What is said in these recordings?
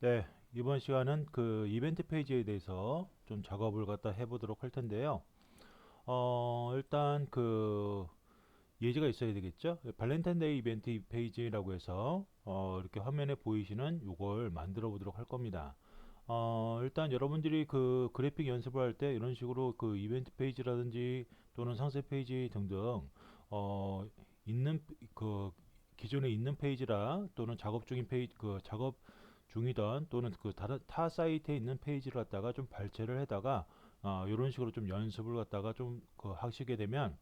네, 이번 시간은 그 이벤트 페이지에 대해서 좀 작업을 갖다 해보도록 할 텐데요. 일단 그 예제가 있어야 되겠죠? 발렌타인데이 이벤트 페이지라고 해서 이렇게 화면에 보이시는 요걸 만들어 보도록 할 겁니다. 일단 여러분들이 그 그래픽 연습을 할 때 이런 식으로 그 이벤트 페이지라든지 또는 상세 페이지 등등 어, 있는 그 기존에 있는 페이지라 또는 작업 중인 페이지 그 작업 중이던 또는 그 다른 타 사이트에 있는 페이지를 갖다가 좀 발췌를 해다가 이런 식으로 좀 연습을 갖다가 좀 그 하시게 되면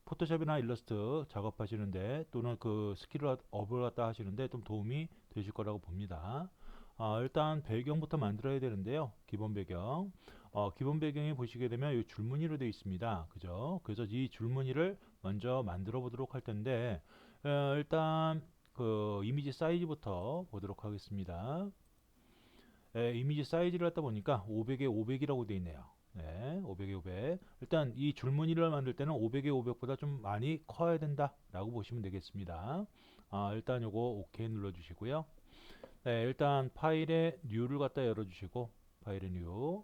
포토샵이나 일러스트 작업하시는데 또는 그 스킬 업을 갖다 하시는데 좀 도움이 되실 거라고 봅니다. 일단 배경부터 만들어야 되는데요. 기본 배경. 기본 배경에 보시게 되면 이 줄무늬로 되어 있습니다. 그죠? 그래서 이 줄무늬를 먼저 만들어 보도록 할 텐데 일단 그 이미지 사이즈부터 보도록 하겠습니다. 이미지 사이즈를 갖다 보니까 500에 500이라고 되어 있네요. 네, 500에 500. 일단 이 줄무늬를 만들 때는 500에 500보다 좀 많이 커야 된다라고 보시면 되겠습니다. 일단 요거 OK 눌러주시고요. 네, 일단 파일의 뉴를 갖다 열어주시고 파일의 뉴.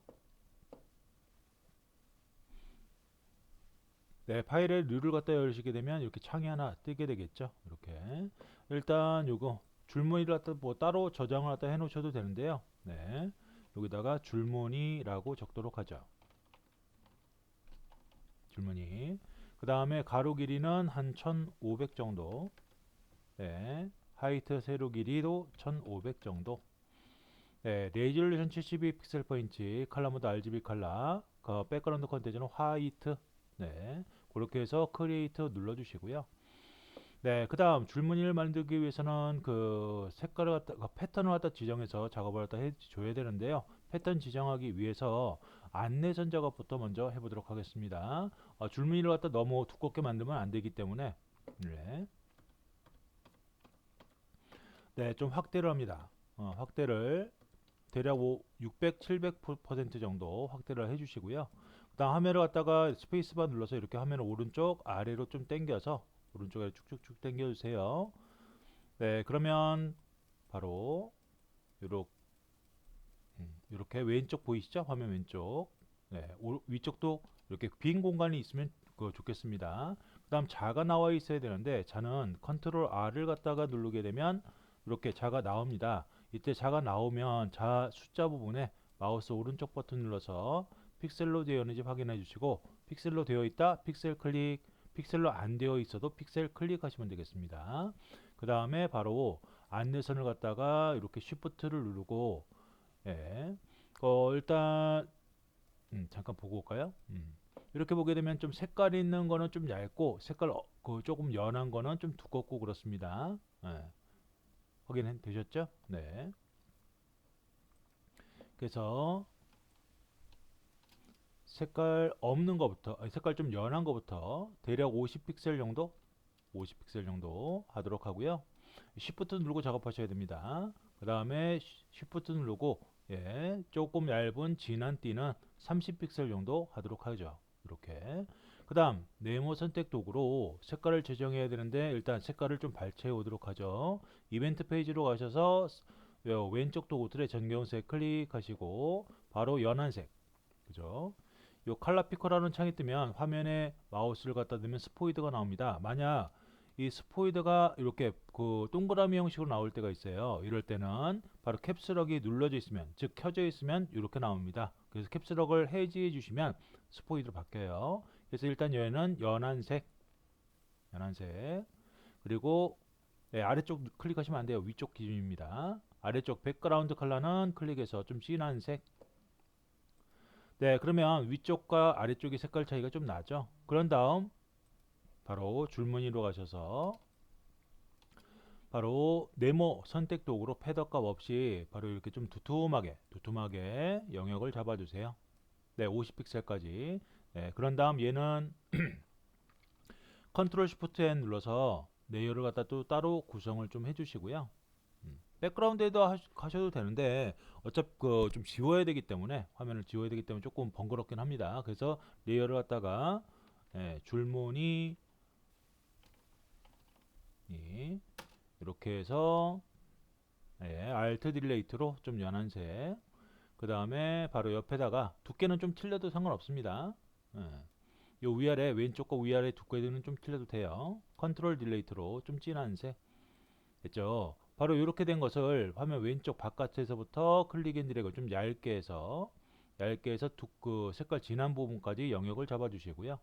네, 파일의 뉴를 갖다 열시게 되면 이렇게 창이 하나 뜨게 되겠죠. 이렇게. 일단 요거 줄무늬를 갖다 뭐 따로 저장을 갖다 해 놓으셔도 되는데요. 네. 여기다가 줄무늬라고 적도록 하죠. 줄무늬. 그 다음에 가로 길이는 한 1500 정도. 네. 하이트 세로 길이도 1500 정도. 네. 레이졸루션 72 픽셀 퍼 인치, 컬러 모드 RGB 컬러, 그 백그라운드 컨텐츠는 화이트. 네. 그렇게 해서 크리에이트 눌러주시고요. 네, 그 다음 줄무늬를 만들기 위해서는 그 색깔을 갖다, 그 패턴을 갖다 지정해서 작업을 갖다 해줘야 되는데요. 패턴 지정하기 위해서 안내선 작업부터 먼저 해보도록 하겠습니다. 줄무늬를 갖다 너무 두껍게 만들면 안 되기 때문에 네, 네, 좀 확대를 합니다. 확대를 대략 600, 700% 정도 확대를 해주시고요. 그 다음 화면을 갖다가 스페이스바 눌러서 이렇게 화면을 오른쪽 아래로 좀 당겨서 오른쪽에 쭉쭉쭉 당겨주세요. 네, 그러면 바로 요렇게, 이렇게 왼쪽 보이시죠? 화면 왼쪽. 네, 위쪽도 이렇게 빈 공간이 있으면 좋겠습니다. 그 다음 자가 나와 있어야 되는데 자는 컨트롤 R을 갖다가 누르게 되면 이렇게 자가 나옵니다. 이때 자가 나오면 자 숫자 부분에 마우스 오른쪽 버튼 눌러서 픽셀로 되어 있는지 확인해 주시고 픽셀로 되어 있다 픽셀 클릭, 픽셀로 안 되어 있어도 픽셀 클릭하시면 되겠습니다. 그 다음에 바로 안내선을 갖다가 이렇게 쉬프트를 누르고 예. 일단 잠깐 보고 올까요? 이렇게 보게 되면 좀 색깔 있는 거는 좀 얇고 색깔 그 조금 연한 거는 좀 두껍고 그렇습니다. 예. 확인 되셨죠? 네. 그래서 색깔 없는 거부터 색깔 좀 연한 거부터 대략 50픽셀 정도 50픽셀 정도 하도록 하고요. Shift 누르고 작업하셔야 됩니다. 그 다음에 Shift 누르고 조금 얇은 진한 띠는 30픽셀 정도 하도록 하죠. 이렇게. 그 다음 네모 선택 도구로 색깔을 조정해야 되는데 일단 색깔을 좀 발췌해 오도록 하죠. 이벤트 페이지로 가셔서 왼쪽 도구 틀에 전경색 클릭하시고 바로 연한색 그죠? 요 칼라 피커라는 창이 뜨면 화면에 마우스를 갖다 대면 스포이드가 나옵니다. 만약 이 스포이드가 이렇게 그 동그라미 형식으로 나올 때가 있어요. 이럴 때는 바로 캡스럭이 눌러져 있으면 즉 켜져 있으면 이렇게 나옵니다. 그래서 캡스럭을 해지해 주시면 스포이드로 바뀌어요. 그래서 일단 얘는 연한색 그리고 아래쪽 클릭하시면 안 돼요. 위쪽 기준입니다. 아래쪽 백그라운드 컬러는 클릭해서 좀 진한 색. 네, 그러면 위쪽과 아래쪽의 색깔 차이가 좀 나죠. 그런 다음 바로 줄무늬로 가셔서 바로 네모 선택 도구로 패더값 없이 바로 이렇게 좀 두툼하게 영역을 잡아주세요. 네, 50픽셀까지. 네, 그런 다음 얘는 컨트롤 쉬프트 N 눌러서 레이어를 갖다 또 따로 구성을 좀 해주시고요. 백그라운드에도 하셔도 되는데 어차피 좀 지워야 되기 때문에 화면을 지워야 되기 때문에 조금 번거롭긴 합니다. 그래서 레이어를 갖다가 줄무늬 이렇게 해서 예, 알트 딜레이트로 좀 연한 색. 그 다음에 바로 옆에다가 두께는 좀 틀려도 상관없습니다. 예, 요 위아래 왼쪽과 위아래 두께는 좀 틀려도 돼요. 컨트롤 딜레이트로 좀 진한 색. 됐죠? 바로 이렇게 된 것을 화면 왼쪽 바깥에서부터 클릭 앤 드래그 좀 얇게 해서 그 색깔 진한 부분까지 영역을 잡아주시고요.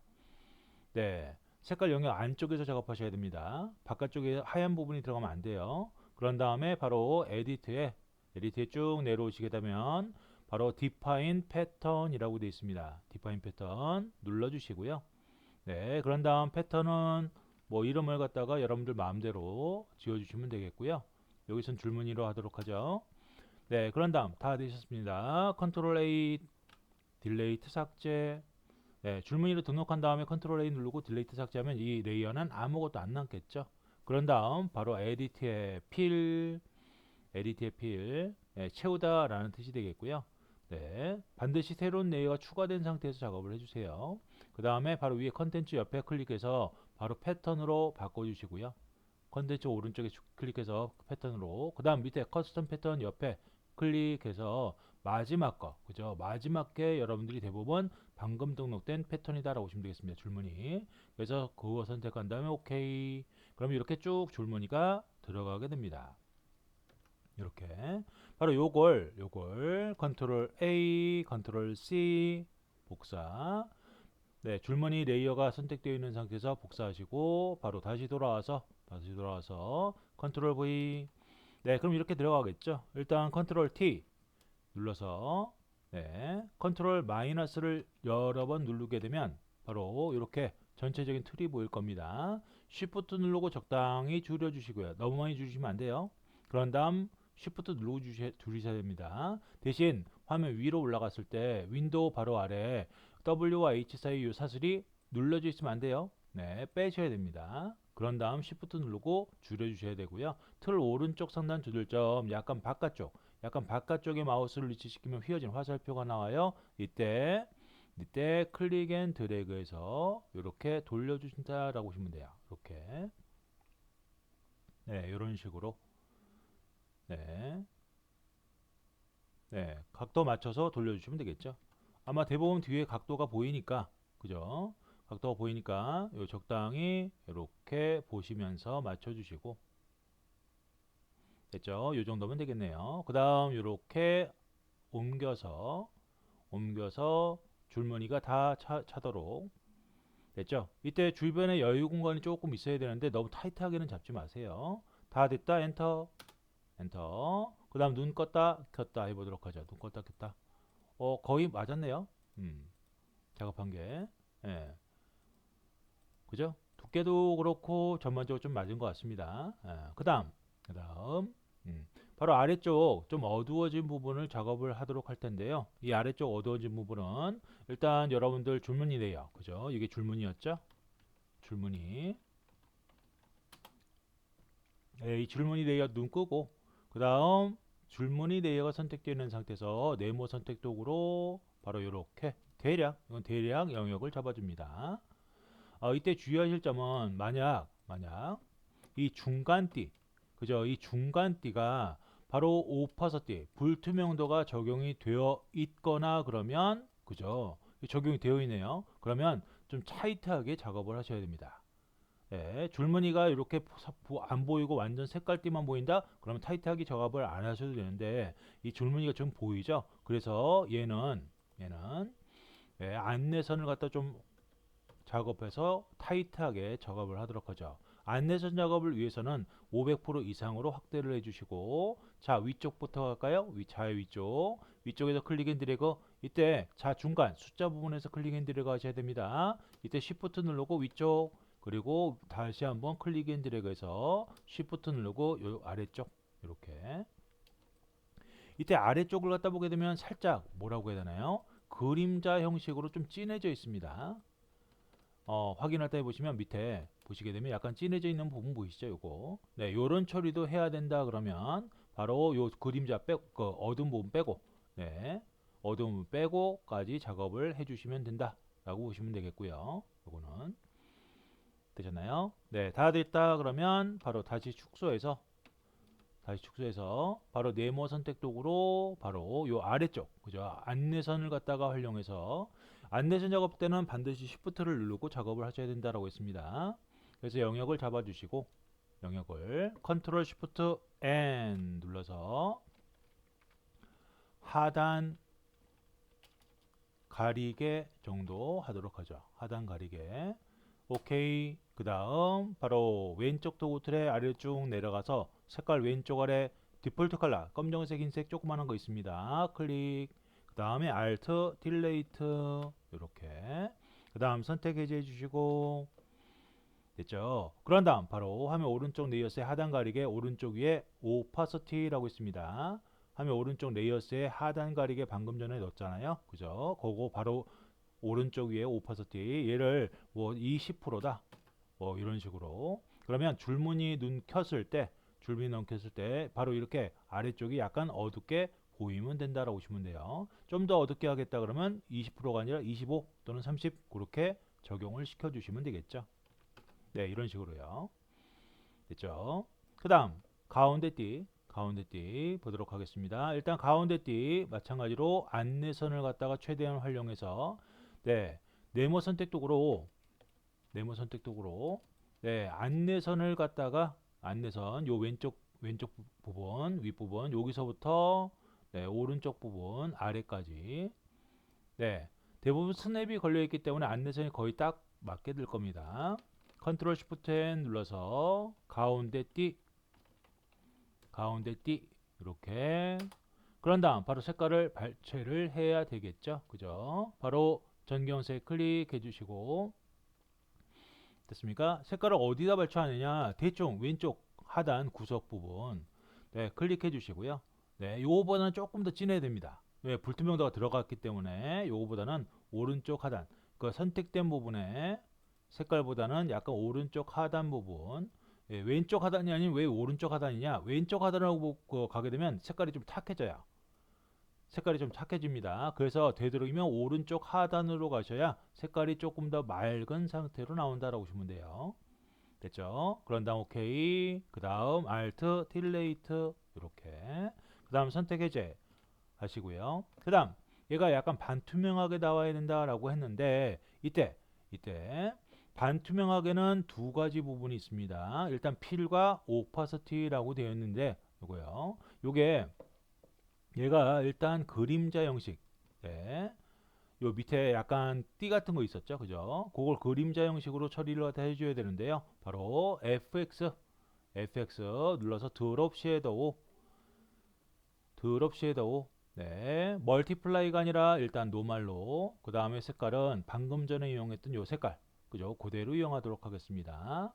네, 색깔 영역 안쪽에서 작업하셔야 됩니다. 바깥쪽에 하얀 부분이 들어가면 안 돼요. 그런 다음에 바로 에디트에 쭉 내려오시게 되면 바로 Define Pattern이라고 되어 있습니다. Define Pattern 눌러주시고요. 네, 그런 다음 패턴은 뭐 이름을 갖다가 여러분들 마음대로 지어주시면 되겠고요. 여기선 줄무늬로 하도록 하죠. 네, 그런 다음 다 되셨습니다. 컨트롤 A, 딜레이트 삭제. 네, 줄무늬로 등록한 다음에 컨트롤 A 누르고 딜레이트 삭제하면 이 레이어는 아무것도 안 남겠죠. 그런 다음 바로 에디트의 필, 네, 채우다라는 뜻이 되겠고요. 네, 반드시 새로운 레이어가 추가된 상태에서 작업을 해주세요. 그 다음에 바로 위에 컨텐츠 옆에 클릭해서 바로 패턴으로 바꿔주시고요. 컨텐츠 오른쪽에 클릭해서 패턴으로, 그 다음 밑에 커스텀 패턴 옆에 클릭해서 마지막 거, 그죠? 마지막 게 여러분들이 대부분 방금 등록된 패턴이다라고 보시면 되겠습니다. 줄무늬. 그래서 그거 선택한 다음에 오케이. 그럼 이렇게 쭉 줄무늬가 들어가게 됩니다. 이렇게 바로 요걸 컨트롤 A, 컨트롤 C 복사. 네, 줄무늬 레이어가 선택되어 있는 상태에서 복사하시고 바로 다시 돌아와서 컨트롤 V. 네, 그럼 이렇게 들어가겠죠. 일단 컨트롤 T 눌러서 네, 컨트롤 마이너스를 여러 번 누르게 되면 바로 이렇게 전체적인 틀이 보일 겁니다. 쉬프트 누르고 적당히 줄여 주시고요. 너무 많이 줄이시면 안 돼요. 그런 다음 쉬프트 누르고 줄이셔야 됩니다. 대신 화면 위로 올라갔을 때 윈도우 바로 아래 W와 H 사이 이 사슬이 눌러져 있으면 안 돼요. 네, 빼셔야 됩니다. 그런 다음 Shift 누르고 줄여주셔야 되고요. 틀 오른쪽 상단 조절점 약간 바깥쪽에 마우스를 위치시키면 휘어진 화살표가 나와요. 이때 클릭 앤 드래그해서 이렇게 돌려주신다라고 보시면 돼요. 이렇게 네, 이런 식으로 네, 네, 각도 맞춰서 돌려주시면 되겠죠. 아마 대부분 뒤에 각도가 보이니까 그죠? 각도가 보이니까 요 적당히 이렇게 보시면서 맞춰주시고 됐죠? 요 정도면 되겠네요. 그 다음 이렇게 옮겨서 줄무늬가 다 차도록 됐죠? 이때 주변에 여유 공간이 조금 있어야 되는데 너무 타이트하게는 잡지 마세요. 다 됐다. 엔터. 그 다음 눈 껐다 켰다 해보도록 하죠. 눈 껐다 켰다. 거의 맞았네요. 작업한 게. 예. 그죠? 두께도 그렇고 전반적으로 좀 맞은 것 같습니다. 그 다음 바로 아래쪽 좀 어두워진 부분을 작업을 하도록 할 텐데요. 이 아래쪽 어두워진 부분은 일단 여러분들 줄무늬 레이어, 그죠? 이게 줄무늬였죠? 줄무늬. 네, 이 줄무늬 레이어 눈 끄고 그 다음 줄무늬 레이어가 선택되어 있는 상태에서 네모 선택 도구로 바로 이렇게 이건 대략 영역을 잡아줍니다. 이때 주의하실 점은 만약 이 중간띠, 그죠? 이 중간띠가 바로 오파서티, 불투명도가 적용이 되어 있거나 그러면 그죠? 적용이 되어 있네요. 그러면 좀 타이트하게 작업을 하셔야 됩니다. 예, 줄무늬가 이렇게 안 보이고 완전 색깔띠만 보인다? 그러면 타이트하게 작업을 안 하셔도 되는데 이 줄무늬가 좀 보이죠? 그래서 얘는 예, 안내선을 갖다 좀 작업해서 타이트하게 작업을 하도록 하죠. 안내선 작업을 위해서는 500% 이상으로 확대를 해주시고 자 위쪽부터 갈까요? 좌의 위쪽에서 클릭 앤 드래그. 이때 중간 숫자 부분에서 클릭 앤 드래그 하셔야 됩니다. 이때 Shift 누르고 위쪽, 그리고 다시 한번 클릭 앤 드래그해서 Shift 누르고 요 아래쪽 이렇게. 이때 아래쪽을 갖다 보게 되면 살짝 뭐라고 해야 되나요? 그림자 형식으로 좀 진해져 있습니다. 확인할 때 보시면 밑에 보시게 되면 약간 진해져 있는 부분 보이시죠? 요거. 네, 요런 처리도 해야 된다 그러면 바로 요 그림자 그 어두운 부분 빼고, 네, 어두운 부분 빼고까지 작업을 해주시면 된다라고 보시면 되겠고요. 요거는 되셨나요? 네, 다 됐다 그러면 바로 다시 축소해서 다시 축소해서 바로 네모 선택 도구로 바로 요 아래쪽 그죠? 안내선을 갖다가 활용해서 안내선 작업 때는 반드시 Shift를 누르고 작업을 하셔야 된다라고 했습니다. 그래서 영역을 잡아주시고 영역을 Ctrl Shift N 눌러서 하단 가리개 정도 하도록 하죠. 하단 가리개. 오케이. 그 다음 바로 왼쪽 도구 틀에 아래로 쭉 내려가서 색깔 왼쪽 아래 디폴트 컬러 검정색 흰색 조그만한 거 있습니다. 클릭. 그 다음에 Alt 딜레이트 이렇게. 그 다음 선택 해제해 주시고 됐죠. 그런 다음 바로 화면 오른쪽 레이어스의 하단 가리개 오른쪽 위에 오파서티라고 있습니다. 화면 오른쪽 레이어스의 하단 가리개 방금 전에 넣었잖아요. 그죠? 그거 바로 오른쪽 위에 오파서티 얘를 뭐 20%다. 뭐 이런 식으로. 그러면 줄무늬 눈 켰을 때 줄무늬 눈 켰을 때 바로 이렇게 아래쪽이 약간 어둡게 보이면 된다라고 보시면 돼요. 좀 더 어둡게 하겠다 그러면 20%가 아니라 25 또는 30 그렇게 적용을 시켜 주시면 되겠죠. 네, 이런 식으로요. 됐죠? 그 다음 가운데 띠 보도록 하겠습니다. 일단 가운데 띠 마찬가지로 안내선을 갖다가 최대한 활용해서 네, 네모 선택 도구로 네, 안내선을 갖다가 안내선 요 왼쪽 부분 윗부분 여기서부터 네, 오른쪽 부분 아래까지 네, 대부분 스냅이 걸려 있기 때문에 안내선이 거의 딱 맞게 될 겁니다. 컨트롤 시프트 N 눌러서 가운데 띠 이렇게 그런 다음 바로 색깔을 발췌를 해야 되겠죠. 그죠? 바로 전경색 클릭해 주시고 됐습니까? 색깔을 어디다 발췌하느냐 대충 왼쪽 하단 구석 부분 네, 클릭해 주시고요. 네, 요거보다는 조금 더 진해야 됩니다. 왜? 불투명도가 들어갔기 때문에 요거보다는 오른쪽 하단 그 선택된 부분에 색깔보다는 약간 오른쪽 하단 부분 예, 왼쪽 하단이 아닌 왜 오른쪽 하단이냐 왼쪽 하단으로 가게 되면 색깔이 좀 탁해져요. 색깔이 좀 탁해집니다. 그래서 되도록이면 오른쪽 하단으로 가셔야 색깔이 조금 더 맑은 상태로 나온다라고 보시면 돼요. 됐죠? 그런 다음 오케이. 그 다음 Alt 딜레이트 이렇게. 그 다음 선택 해제 하시고요. 그 다음 얘가 약간 반투명하게 나와야 된다라고 했는데 이때 반투명하게는 두 가지 부분이 있습니다. 일단 필과 오파서티라고 되어 있는데 요거요. 요게 얘가 일단 그림자 형식. 네. 요 밑에 약간 띠 같은 거 있었죠. 그죠? 그걸 그림자 형식으로 처리를 다 해줘야 되는데요. 바로 FX 눌러서 드롭 섀도우 네, 멀티플라이가 아니라 일단 노말로 그 다음에 색깔은 방금 전에 이용했던 요 색깔 그죠? 그대로 이용하도록 하겠습니다.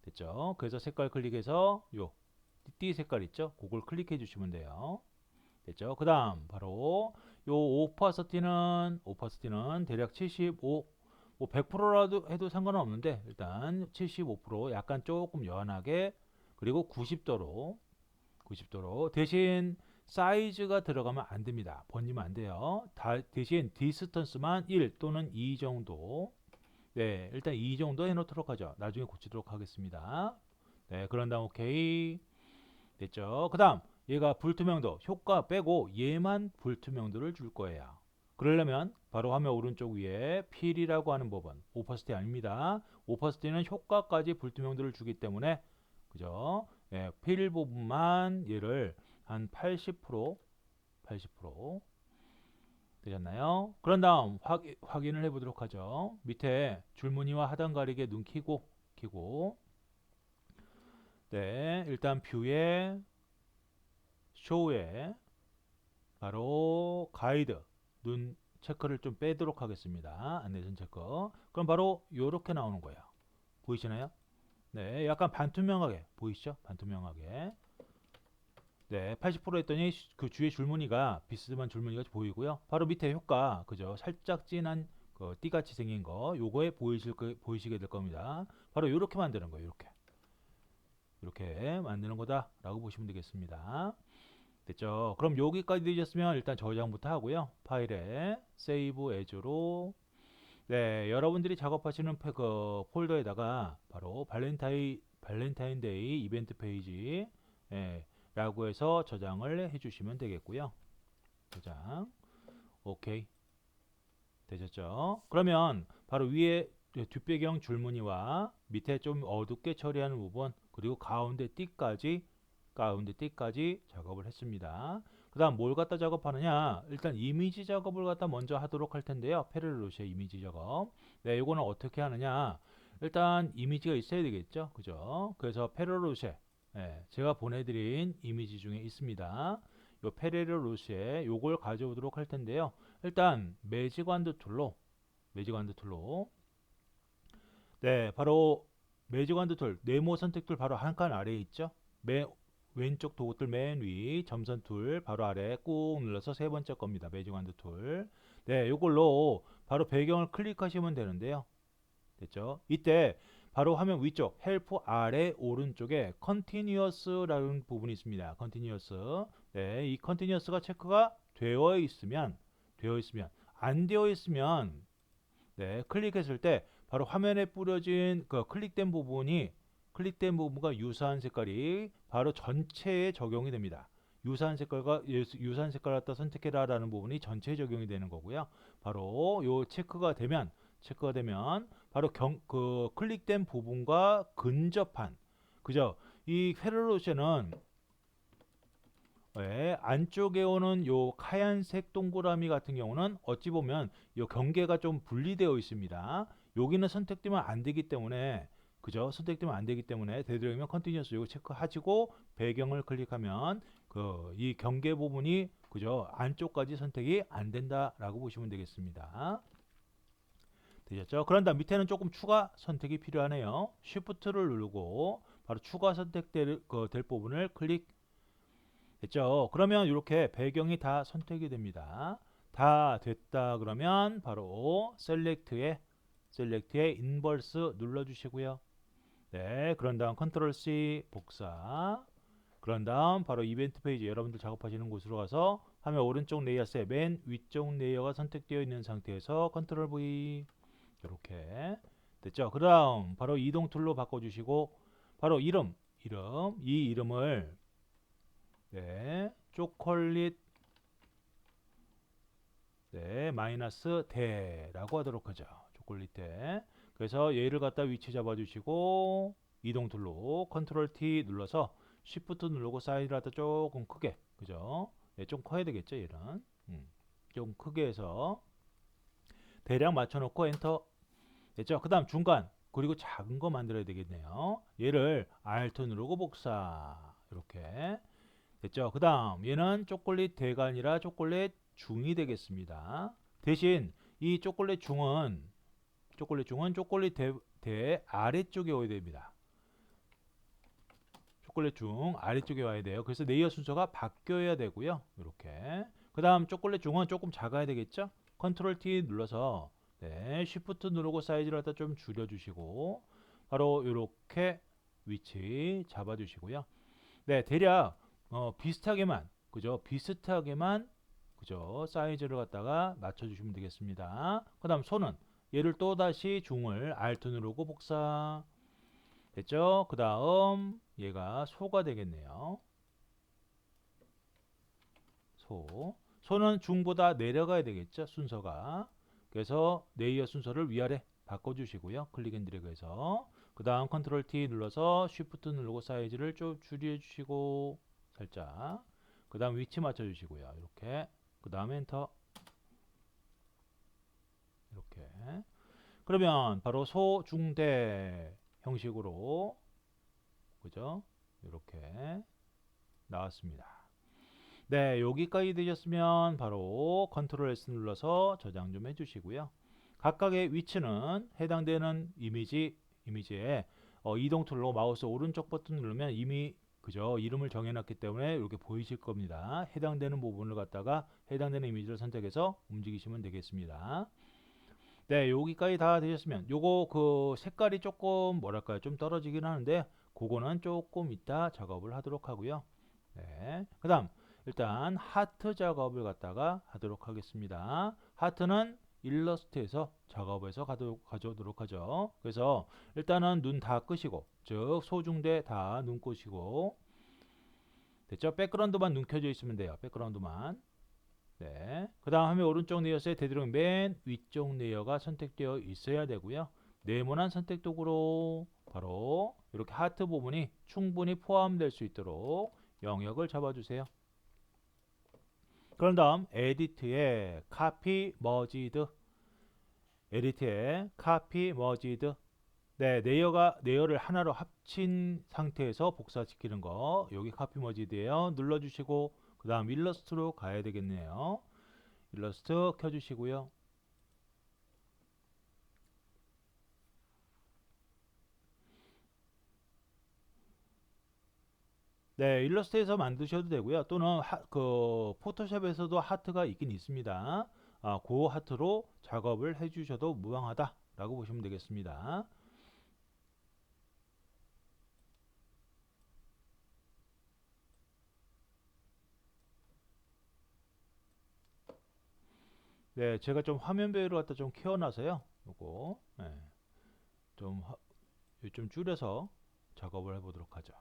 됐죠? 그래서 색깔 클릭해서 요 띠 색깔 있죠? 그걸 클릭해 주시면 돼요. 됐죠? 그 다음 바로 요 오퍼시티는 대략 75, 뭐 100%라도 해도 상관은 없는데 일단 75% 약간 조금 연하게 그리고 90도로 대신 사이즈가 들어가면 안 됩니다. 번지면 안 돼요. 대신 디스턴스만 1 또는 2 정도 네, 일단 이 정도 해놓도록 하죠. 나중에 고치도록 하겠습니다. 네, 그런 다음 오케이 됐죠. 그 다음 얘가 불투명도 효과 빼고 얘만 불투명도를 줄 거예요. 그러려면 바로 화면 오른쪽 위에 필이라고 하는 부분 오퍼시티 아닙니다. 오퍼시티는 효과까지 불투명도를 주기 때문에 그죠? 예, 필 부분만 얘를 한 80% 되셨나요? 그런 다음 확인을 해보도록 하죠. 밑에 줄무늬와 하단 가리개 눈 키고 네, 일단 뷰에 쇼에 바로 가이드 눈 체크를 좀 빼도록 하겠습니다. 안내선 체크. 그럼 바로 이렇게 나오는 거예요. 보이시나요? 네, 약간 반투명하게 보이시죠? 반투명하게. 네, 80% 했더니 그 주의 줄무늬가 비스듬한 줄무늬가 보이고요. 바로 밑에 효과, 그죠? 살짝 진한 그 띠같이 생긴 거, 요거에 보이시게 될 겁니다. 바로 이렇게 만드는 거예요. 이렇게 만드는 거다라고 보시면 되겠습니다. 됐죠? 그럼 여기까지 되셨으면 일단 저장부터 하고요. 파일에 세이브 에즈로 네, 여러분들이 작업하시는 그 폴더에다가 바로 발렌타인데이 이벤트 페이지 예, 라고 해서 저장을 해주시면 되겠고요. 저장. 오케이. 되셨죠? 그러면 바로 위에 뒷배경 줄무늬와 밑에 좀 어둡게 처리하는 부분 그리고 가운데 띠까지 작업을 했습니다. 그 다음 뭘 갖다 작업하느냐, 일단 이미지 작업을 갖다 먼저 하도록 할 텐데요. 페렐로시의 이미지 작업. 네, 이거는 어떻게 하느냐, 일단 이미지가 있어야 되겠죠, 그죠? 그래서 페렐로시, 네, 제가 보내드린 이미지 중에 있습니다. 요 페렐로시에 요걸 가져오도록 할 텐데요. 일단 매직완드 툴로 네, 바로 매직완드 툴 네모 선택 툴 바로 한 칸 아래에 있죠. 왼쪽 도구들 맨 위 점선 툴 바로 아래 꾹 눌러서 세 번째 겁니다. 매직완드 툴. 네, 요걸로 바로 배경을 클릭하시면 되는데요. 됐죠? 이때 바로 화면 위쪽 헬프 아래 오른쪽에 컨티뉴어스라는 부분이 있습니다. 컨티뉴어스. 네, 이 컨티뉴어스가 체크가 되어 있으면 안 되어 있으면 네, 클릭했을 때 바로 화면에 뿌려진 그 클릭된 부분과 유사한 색깔이 바로 전체에 적용이 됩니다. 유사한 색깔 갖다 선택해라라는 부분이 전체에 적용이 되는 거고요. 바로 요 체크가 되면 바로 그 클릭된 부분과 근접한 그죠? 이 페르로쉐는 네, 안쪽에 오는 요 하얀색 동그라미 같은 경우는 어찌 보면 요 경계가 좀 분리되어 있습니다. 여기는 선택되면 안 되기 때문에 그죠? 선택되면 안 되기 때문에 되도록이면 컨티뉴어스 요거 체크하시고 배경을 클릭하면 그 이 경계 부분이 그죠? 안쪽까지 선택이 안 된다라고 보시면 되겠습니다. 되셨죠? 그런 다음 밑에는 조금 추가 선택이 필요하네요. Shift를 누르고 바로 추가 선택될 될 부분을 클릭 됐죠? 그러면 이렇게 배경이 다 선택이 됩니다. 다 됐다 그러면 바로 셀렉트에 인버스 눌러주시고요. 네, 그런 다음 컨트롤 C 복사. 그런 다음 바로 이벤트 페이지 여러분들 작업하시는 곳으로 가서 화면 오른쪽 레이어스의 맨 위쪽 레이어가 선택되어 있는 상태에서 컨트롤 V 이렇게 됐죠? 그 다음 바로 이동 툴로 바꿔주시고 바로 이 이름을 네, 초콜릿 네, 마이너스 대라고 하도록 하죠. 초콜릿 대. 그래서 얘를 갖다 위치 잡아주시고 이동 툴로 컨트롤 T 눌러서 Shift 누르고 사이즈를 갖다 조금 크게 그죠? 네, 좀 커야 되겠죠, 얘는. 좀 크게 해서 대략 맞춰놓고 엔터 됐죠? 그 다음 중간 그리고 작은 거 만들어야 되겠네요. 얘를 Alt 누르고 복사 이렇게 됐죠? 그 다음 얘는 초콜릿 대가 아니라 초콜릿 중이 되겠습니다. 대신 이 초콜릿 대 아래쪽에 와야 됩니다. 초콜릿 중 아래쪽에 와야 돼요. 그래서 레이어 순서가 바뀌어야 되고요. 이렇게 그 다음 초콜릿 중은 조금 작아야 되겠죠? 컨트롤 T 눌러서 네, Shift 누르고 사이즈를 갖다 좀 줄여주시고 바로 이렇게 위치 잡아주시고요. 네, 대략 비슷하게만 그죠? 사이즈를 갖다가 맞춰주시면 되겠습니다. 그 다음 손은 얘를 또다시 중을 Alt 누르고 복사 됐죠? 그 다음 얘가 소가 되겠네요. 소는 중보다 내려가야 되겠죠? 순서가. 그래서 레이어 순서를 위아래 바꿔주시고요. 클릭 앤 드래그해서 그 다음 컨트롤 T 눌러서 쉬프트 누르고 사이즈를 좀 줄여주시고 살짝 그 다음 위치 맞춰주시고요. 이렇게 그 다음에 엔터 이렇게 그러면 바로 소중대 형식으로 그죠? 이렇게 나왔습니다. 네, 여기까지 되셨으면 바로 컨트롤 S 눌러서 저장 좀 해주시고요. 각각의 위치는 해당되는 이미지에 이동 툴로 마우스 오른쪽 버튼 누르면 이미 그죠? 이름을 정해놨기 때문에 이렇게 보이실 겁니다. 해당되는 부분을 갖다가 해당되는 이미지를 선택해서 움직이시면 되겠습니다. 네, 여기까지 다 되셨으면 요거 그 색깔이 조금 뭐랄까요? 좀 떨어지긴 하는데 그거는 조금 이따 작업을 하도록 하고요. 네. 그다음 일단 하트 작업을 갖다가 하도록 하겠습니다. 하트는 일러스트에서 작업해서 가져오도록 하죠. 그래서 일단은 눈 다 끄시고 즉 소중대 다 눈 끄시고 됐죠? 백그라운드만 눈 켜져 있으면 돼요. 백그라운드만. 네. 그 다음 화면 오른쪽 레이어에 되도록 맨 위쪽 레이어가 선택되어 있어야 되고요. 네모난 선택 도구로 바로 이렇게 하트 부분이 충분히 포함될 수 있도록 영역을 잡아주세요. 그런 다음 에디트에 카피 머지드, 에디트에 카피 머지드. 네, 레이어를 하나로 합친 상태에서 복사시키는 거. 여기 카피 머지드예요. 눌러주시고 그 다음 일러스트로 가야 되겠네요. 일러스트 켜주시고요. 네, 일러스트에서 만드셔도 되고요. 또는 포토샵에서도 하트가 있긴 있습니다. 그 하트로 작업을 해주셔도 무방하다라고 보시면 되겠습니다. 네, 제가 좀 화면 배열을 갖다 좀 키워놔서요. 요거 좀, 좀 줄여서 작업을 해보도록 하죠.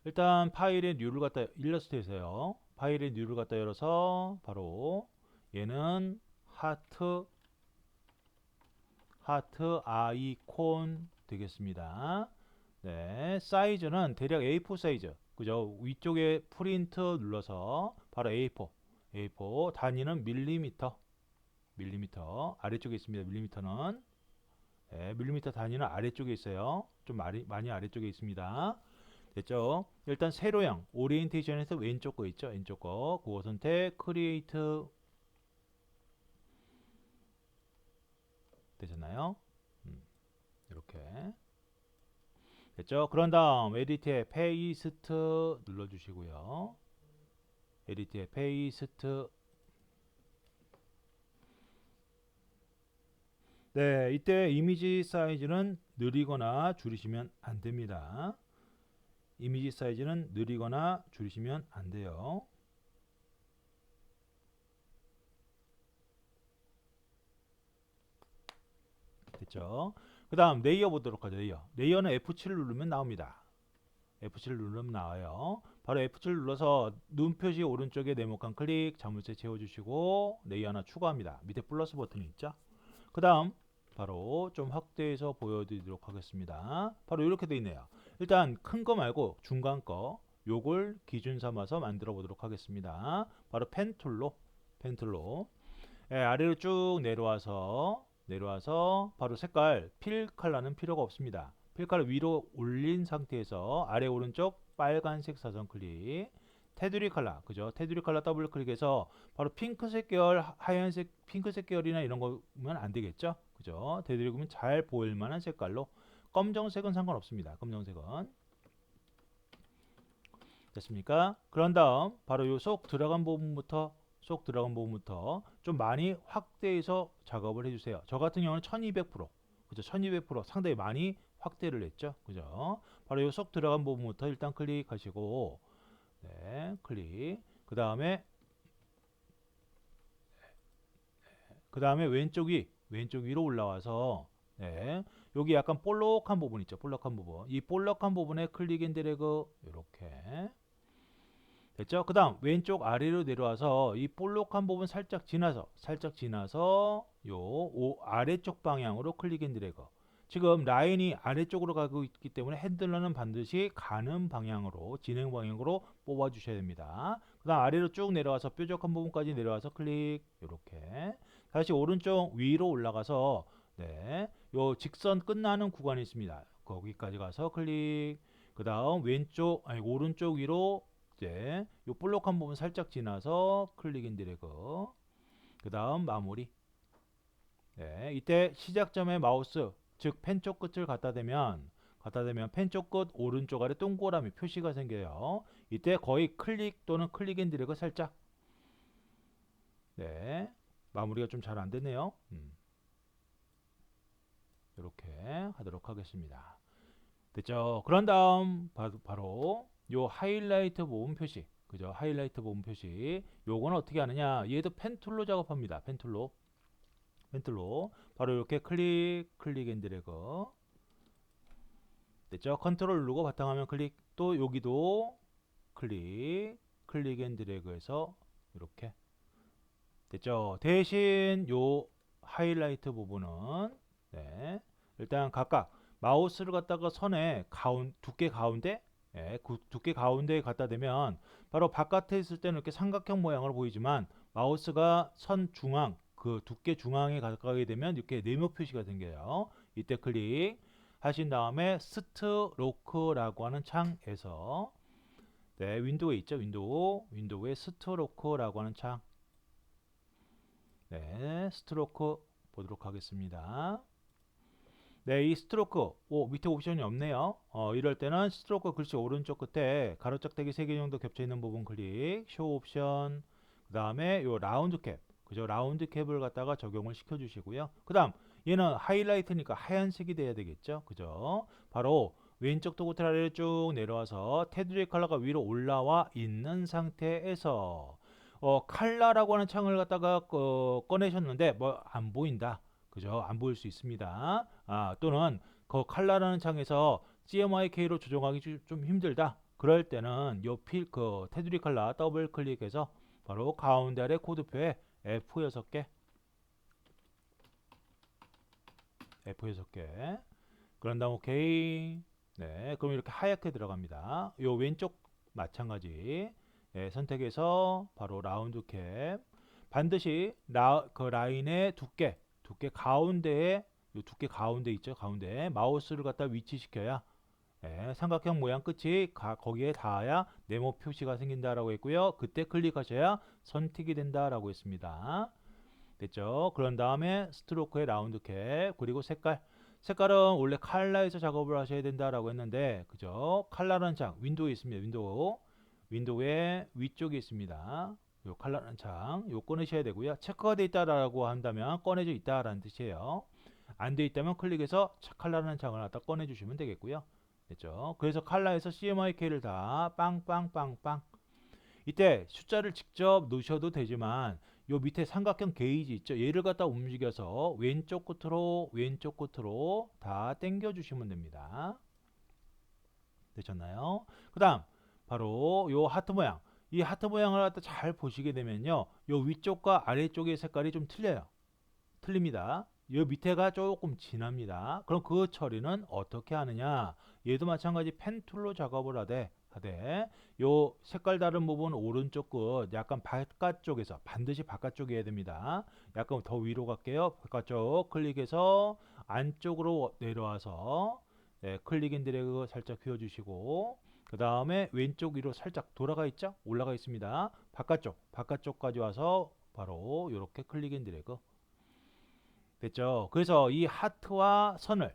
일단 파일의 뉴를 갖다 일러스트에서요. 파일의 뉴를 갖다 열어서 바로 얘는 하트 아이콘 되겠습니다. 네, 사이즈는 대략 A4 사이즈. 그죠? 위쪽에 프린트 눌러서 바로 A4 단위는 밀리미터 아래쪽에 있습니다. 밀리미터는 네, 밀리미터 단위는 아래쪽에 있어요. 좀 많이 아래쪽에 있습니다. 됐죠? 일단 세로형 오리엔테이션에서 왼쪽 거 있죠? 왼쪽 거 그거 선택 크리에이트 되잖아요. 이렇게 됐죠? 그런 다음 에디트에 페이스트 눌러주시고요. 에디트에 페이스트. 네, 이때 이미지 사이즈는 느리거나 줄이시면 안 됩니다. 이미지 사이즈는 느리거나 줄이시면 안 돼요. 됐죠? 그 다음 레이어 보도록 하죠. 레이어는 F7을 누르면 나옵니다. F7을 누르면 나와요. 바로 F7을 눌러서 눈 표시 오른쪽에 네모칸 클릭 자물쇠 채워주시고 레이어 하나 추가합니다. 밑에 플러스 버튼이 있죠. 그 다음 바로 좀 확대해서 보여드리도록 하겠습니다. 바로 이렇게 되어 있네요. 일단 큰 거 말고 중간 거 요걸 기준 삼아서 만들어 보도록 하겠습니다. 바로 펜 툴로 아래로 쭉 내려와서 바로 색깔 필 컬러는 필요가 없습니다. 필 컬러 위로 올린 상태에서 아래 오른쪽 빨간색 사선 클릭 테두리 컬러 그죠? 테두리 컬러 더블 클릭해서 바로 핑크색 계열 하얀색 핑크색 계열이나 이런 거면 안 되겠죠? 그죠? 테두리 그러면 잘 보일 만한 색깔로 검정색은 상관없습니다. 검정색은 됐습니까? 그런 다음 바로 요 쏙 들어간 부분부터 좀 많이 확대해서 작업을 해주세요. 저 같은 경우는 1200% 그죠? 1200% 상당히 많이 확대를 했죠. 그죠? 바로 요 쏙 들어간 부분부터 일단 클릭하시고 네, 클릭. 그 다음에 왼쪽 위로 올라와서 네, 여기 약간 볼록한 부분 있죠. 볼록한 부분. 이 볼록한 부분에 클릭 앤 드래그 이렇게 됐죠? 그 다음 왼쪽 아래로 내려와서 이 볼록한 부분 살짝 지나서 아래쪽 방향으로 클릭 앤 드래그. 지금 라인이 아래쪽으로 가고 있기 때문에 핸들러는 반드시 가는 방향으로 진행 방향으로 뽑아 주셔야 됩니다. 그 다음 아래로 쭉 내려와서 뾰족한 부분까지 내려와서 클릭 이렇게 다시 오른쪽 위로 올라가서 네, 요 직선 끝나는 구간이 있습니다. 거기까지 가서 클릭. 그 다음 오른쪽 위로 이제 요 볼록한 부분 살짝 지나서 클릭 앤 드래그. 그 다음 마무리. 네, 이때 시작점에 마우스 즉 펜 쪽 끝을 갖다 대면 펜 쪽 끝 오른쪽 아래 동그라미 표시가 생겨요. 이때 거의 클릭 또는 클릭 앤 드래그 살짝. 네, 마무리가 좀 잘 안 됐네요. 이렇게 하도록 하겠습니다. 됐죠? 그런 다음 바로 요 하이라이트 부분 표시 그죠? 하이라이트 부분 표시 요거는 어떻게 하느냐 얘도 펜 툴로 작업합니다. 펜 툴로 바로 이렇게 클릭 앤 드래그 됐죠? 컨트롤 누르고 바탕화면 클릭 또 여기도 클릭 앤 드래그해서 이렇게 됐죠. 대신 요 하이라이트 부분은 네, 일단 각각 마우스를 갖다가 선에 두께 가운데 두께 가운데에 갖다 대면 바로 바깥에 있을 때는 이렇게 삼각형 모양으로 보이지만 마우스가 선 중앙 그 두께 중앙에 가까이 되면 이렇게 네모 표시가 생겨요. 이때 클릭 하신 다음에 스트로크라고 하는 창에서 네, 윈도우에 있죠. 윈도우에 스트로크라고 하는 창 네, 스트로크 보도록 하겠습니다. 네, 이 스트로크 밑에 옵션이 없네요. 이럴 때는 스트로크 글씨 오른쪽 끝에 가로짝대기 3개 정도 겹쳐 있는 부분 클릭, 쇼 옵션, 그 다음에 요 라운드 캡, 그죠? 라운드 캡을 갖다가 적용을 시켜 주시고요. 그 다음 얘는 하이라이트니까 하얀색이 돼야 되겠죠, 그죠? 바로 왼쪽 도구틀 아래로 쭉 내려와서 테두리 컬러가 위로 올라와 있는 상태에서 칼라라고 하는 창을 갖다가 꺼내셨는데 뭐 안 보인다. 그죠? 안 보일 수 있습니다. 또는 그 칼라라는 창에서 CMYK로 조정하기 좀 힘들다. 그럴 때는 그 테두리 칼라 더블 클릭해서 바로 가운데 아래 코드표에 F6개 F6개 그런 다음 오케이. 네, 그럼 이렇게 하얗게 들어갑니다. 요 왼쪽 마찬가지 선택해서 바로 라운드 캡 반드시 그 라인의 두께 가운데에 요 두께 가운데 있죠. 가운데 마우스를 갖다 위치시켜야 삼각형 모양 끝이 거기에 닿아야 네모 표시가 생긴다라고 했고요. 그때 클릭하셔야 선택이 된다라고 했습니다. 됐죠? 그런 다음에 스트로크의 라운드 캡 그리고 색깔은 원래 칼라에서 작업을 하셔야 된다라고 했는데 그죠? 칼라라는 창 윈도우에 있습니다. 윈도우의 위쪽에 있습니다. 요 칼라라는 창 요 꺼내셔야 되고요. 체크가 되어 있다라고 한다면 꺼내져 있다라는 뜻이에요. 안 되어 있다면 클릭해서 칼라라는 창을 갖다 꺼내 주시면 되겠고요. 됐죠? 그래서 칼라에서 CMYK를 다 빵빵빵빵 이때 숫자를 직접 넣으셔도 되지만 요 밑에 삼각형 게이지 있죠? 얘를 갖다 움직여서 왼쪽 끝으로 다 당겨 주시면 됩니다. 되셨나요? 그 다음 바로 요 하트 모양 이 하트 모양을 갖다 잘 보시게 되면요 요 위쪽과 아래쪽의 색깔이 좀 틀립니다. 요 밑에가 조금 진합니다. 그럼 그 처리는 어떻게 하느냐 얘도 마찬가지 펜 툴로 작업을 하되 요 색깔 다른 부분 오른쪽 끝 약간 바깥쪽에서 반드시 바깥쪽에 해야 됩니다. 약간 더 위로 갈게요. 바깥쪽 클릭해서 안쪽으로 내려와서 클릭 앤 드래그 살짝 휘어주시고 그 다음에 왼쪽 위로 살짝 돌아가 있죠? 올라가 있습니다. 바깥쪽까지 와서 바로 이렇게 클릭 앤 드래그 됐죠? 그래서 이 하트와 선을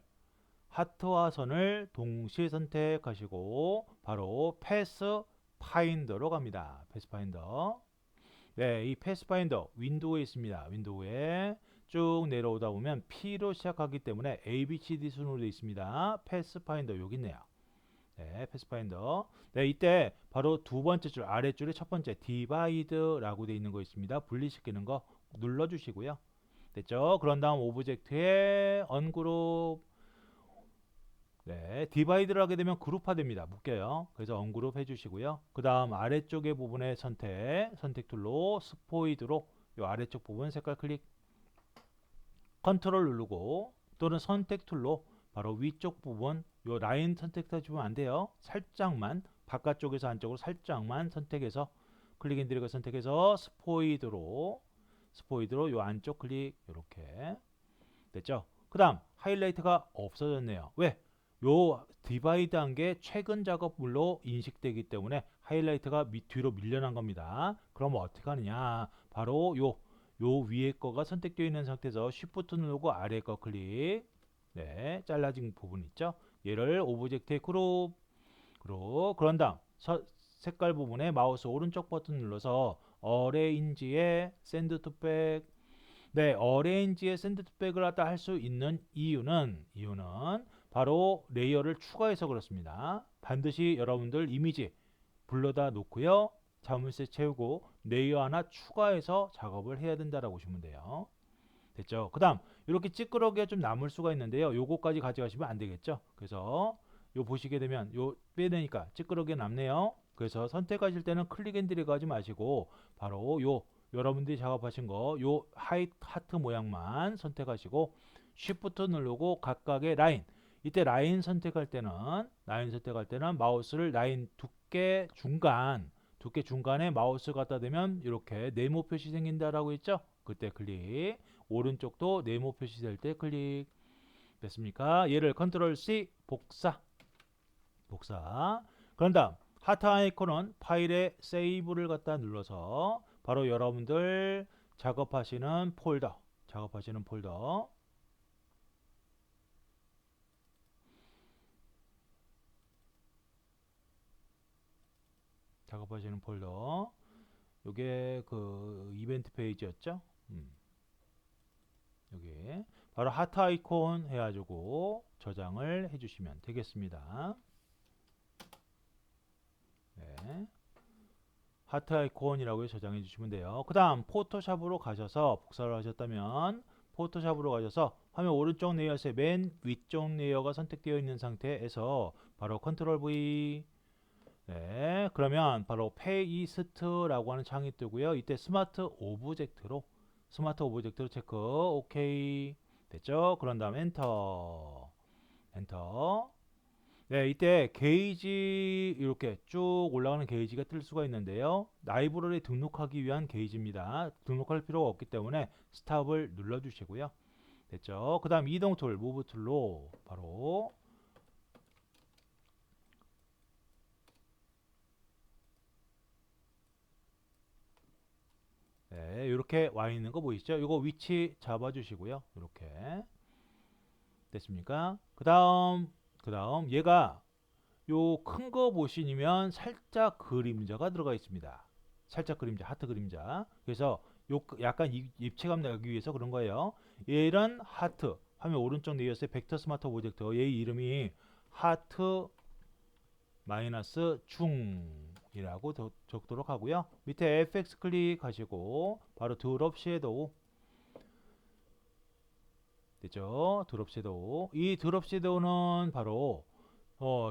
동시에 선택하시고 바로 패스 파인더로 갑니다. 패스 파인더. 네, 이 패스 파인더 윈도우에 있습니다. 윈도우에 쭉 내려오다 보면 P로 시작하기 때문에 A, B, C, D 순으로 되어 있습니다. 패스 파인더 여기 있네요. 네, 패스 파인더. 네, 이때 바로 두 번째 줄 아래줄에 첫 번째 디바이드라고 되어 있는 거 있습니다. 분리시키는 거 눌러 주시고요. 됐죠? 그런 다음 오브젝트에 언그룹 네, 디바이드를 하게 되면 그룹화 됩니다. 묶여요. 그래서 언그룹 해주시고요. 그 다음 아래쪽의 부분의 선택 툴로 스포이드로 이 아래쪽 부분 색깔 클릭 컨트롤 누르고 또는 선택 툴로 바로 위쪽 부분 요 라인 선택해주면 안 돼요. 살짝만 바깥쪽에서 안쪽으로 살짝만 선택해서 클릭 앤 드래그 선택해서 스포이드로 요 안쪽 클릭 이렇게 됐죠. 그 다음 하이라이트가 없어졌네요. 왜? 요 디바이드 한 게 최근 작업물로 인식되기 때문에 하이라이트가 뒤로 밀려난 겁니다. 그럼 어떻게 하느냐? 바로 요 위에 거가 선택되어 있는 상태에서 Shift 누르고 아래 거 클릭. 네, 잘라진 부분 있죠? 얘를 오브젝트에 그룹. 그런 다음 색깔 부분에 마우스 오른쪽 버튼 눌러서 어레인지에 샌드 투백. 네, 어레인지에 샌드 투백을 갖다 할 수 있는 이유는 바로 레이어를 추가해서 그렇습니다. 반드시 여러분들 이미지 불러다 놓고요. 자물쇠 채우고 레이어 하나 추가해서 작업을 해야 된다라고 보시면 돼요. 됐죠? 그 다음 이렇게 찌끄러기가 좀 남을 수가 있는데요. 요거까지 가져가시면 안 되겠죠? 그래서 요 보시게 되면 요 빼내니까 찌끄러기가 남네요. 그래서 선택하실 때는 클릭 앤 드래그 하지 마시고 바로 요 여러분들이 작업하신 거 요 하트 모양만 선택하시고 쉬프트 누르고 각각의 라인, 이때 라인 선택할 때는 마우스를 라인 두께 중간에 마우스 갖다 대면 이렇게 네모 표시 생긴다라고 했죠. 그때 클릭. 오른쪽도 네모 표시 될 때 클릭. 됐습니까? 얘를 컨트롤 C 복사. 그런 다음 하트 아이콘은 파일에 세이브를 갖다 눌러서 바로 여러분들 작업하시는 폴더 요게 그 이벤트 페이지였죠. 여기 바로 하트 아이콘 해가지고 저장을 해주시면 되겠습니다. 네. 하트 아이콘이라고 저장해 주시면 돼요. 그 다음 포토샵으로 가셔서 복사를 하셨다면 포토샵으로 가셔서 화면 오른쪽 레이어스의 맨 위쪽 레이어가 선택되어 있는 상태에서 바로 컨트롤 V. 네, 그러면 바로 페이스트라고 하는 창이 뜨고요. 이때 스마트 오브젝트로 체크. 오케이. 됐죠? 그런 다음 엔터. 네, 이때 게이지 이렇게 쭉 올라가는 게이지가 뜰 수가 있는데요. 라이브러리 등록하기 위한 게이지입니다. 등록할 필요가 없기 때문에 스탑을 눌러주시고요. 됐죠? 그 다음 이동 툴, 무브 툴로 바로 네, 이렇게 와 있는 거 보이시죠? 이거 위치 잡아주시고요. 이렇게 됐습니까? 그 다음 얘가 요 큰 거 보시면 살짝 그림자가 들어가 있습니다. 살짝 그림자, 하트 그림자. 그래서 요 약간 입체감 내기 위해서 그런 거예요. 얘는 하트. 화면 오른쪽 내에서 벡터 스마트 오브젝트. 얘 이름이 하트 마이너스 중이라고 적도록 하고요. 밑에 FX 클릭하시고 바로 드롭 섀도우 됐죠? 드롭 섀도우. 이 드롭 섀도우는 바로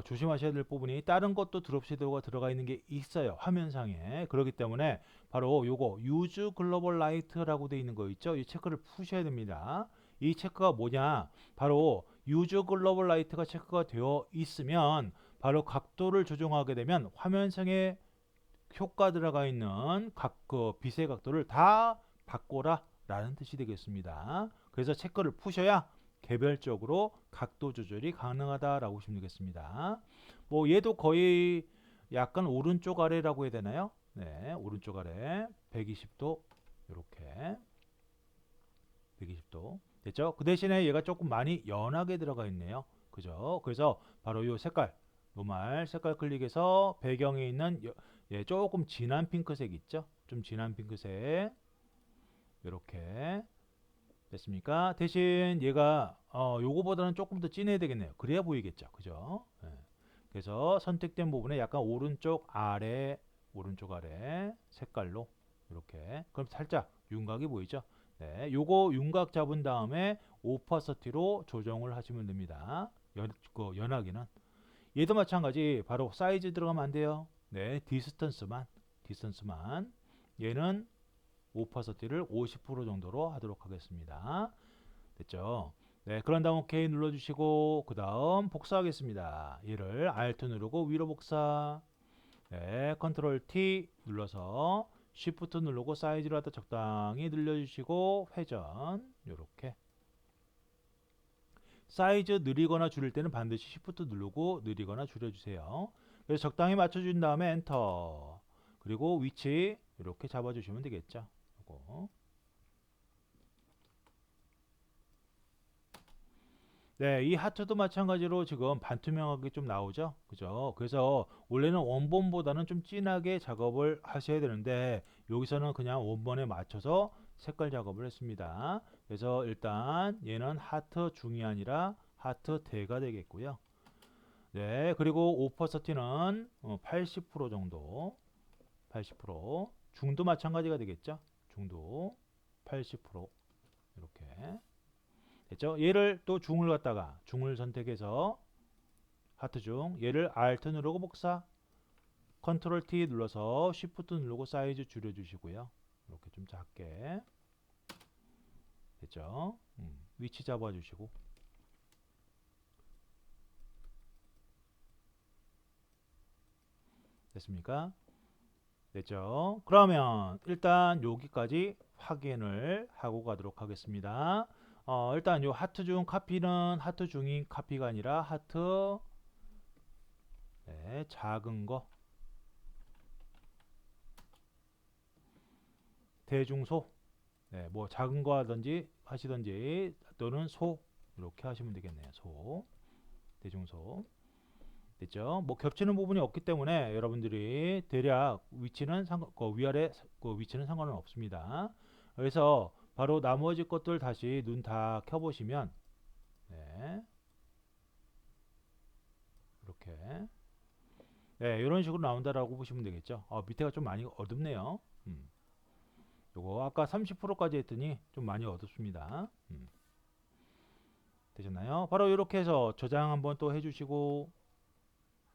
조심하셔야 될 부분이 다른 것도 드롭 섀도우가 들어가 있는 게 있어요. 화면상에. 그렇기 때문에 바로 요거 유즈 글로벌 라이트라고 되어 있는 거 있죠? 이 체크를 푸셔야 됩니다. 이 체크가 뭐냐? 바로 유즈 글로벌 라이트가 체크가 되어 있으면 바로 각도를 조정하게 되면 화면상에 효과 들어가 있는 그 빛의 각도를 다 바꿔라 라는 뜻이 되겠습니다. 그래서 체크를 푸셔야 개별적으로 각도 조절이 가능하다라고 보시면 되겠습니다. 뭐 얘도 거의 약간 오른쪽 아래라고 해야 되나요? 네, 오른쪽 아래 120도 이렇게 120도 됐죠? 그 대신에 얘가 조금 많이 연하게 들어가 있네요. 그죠? 그래서 바로 이 색깔 노말 색깔 클릭해서 배경에 있는 예, 조금 진한 핑크색 있죠? 좀 진한 핑크색 이렇게 됐습니까? 대신 얘가 요거보다는 조금 더 진해야 되겠네요. 그래야 보이겠죠. 그죠? 예. 그래서 선택된 부분에 약간 오른쪽 아래 색깔로 이렇게 그럼 살짝 윤곽이 보이죠? 네, 요거 윤곽 잡은 다음에 오퍼서티로 조정을 하시면 됩니다. 연하기는 얘도 마찬가지 바로 사이즈 들어가면 안 돼요. 네, 디스턴스만 얘는 오퍼서티를 50% 정도로 하도록 하겠습니다. 됐죠? 네, 그런 다음 OK 눌러주시고 그 다음 복사하겠습니다. 얘를 Alt 누르고 위로 복사. 네, 컨트롤 T 눌러서 Shift 누르고 사이즈를 갖다 적당히 늘려주시고 회전 요렇게 사이즈 느리거나 줄일 때는 반드시 Shift 누르고 느리거나 줄여주세요. 그래서 적당히 맞춰준 다음에 엔터 그리고 위치 이렇게 잡아주시면 되겠죠. 요거. 네, 이 하트도 마찬가지로 지금 반투명하게 좀 나오죠. 그죠? 그래서 원래는 원본보다는 좀 진하게 작업을 하셔야 되는데 여기서는 그냥 원본에 맞춰서 색깔 작업을 했습니다. 그래서 일단 얘는 하트 중이 아니라 하트 대가 되겠고요. 네, 그리고 오퍼서티는 80% 정도, 80% 중도 마찬가지가 되겠죠. 중도 80% 이렇게 됐죠? 얘를 또 중을 선택해서 하트 중 얘를 Alt 누르고 복사 컨트롤 T 눌러서 쉬프트 누르고 사이즈 줄여주시고요. 이렇게 좀 작게 됐죠? 위치 잡아주시고 됐습니까? 됐죠? 그러면 일단 여기까지 확인을 하고 가도록 하겠습니다. 일단 요 하트 중 카피는 하트 중인 카피가 아니라 하트 네, 작은 거 대중소 네, 뭐 작은 거 하시던지 또는 소 이렇게 하시면 되겠네요. 소 대중소 됐죠? 뭐 겹치는 부분이 없기 때문에 여러분들이 대략 위치는 위아래 위치는 상관은 없습니다. 그래서 바로 나머지 것들 다시 눈 다 켜보시면 네, 이렇게 네, 이런 식으로 나온다라고 보시면 되겠죠. 밑에가 좀 많이 어둡네요. 요거 아까 30%까지 했더니 좀 많이 어둡습니다. 되셨나요? 바로 이렇게 해서 저장 한번 또 해주시고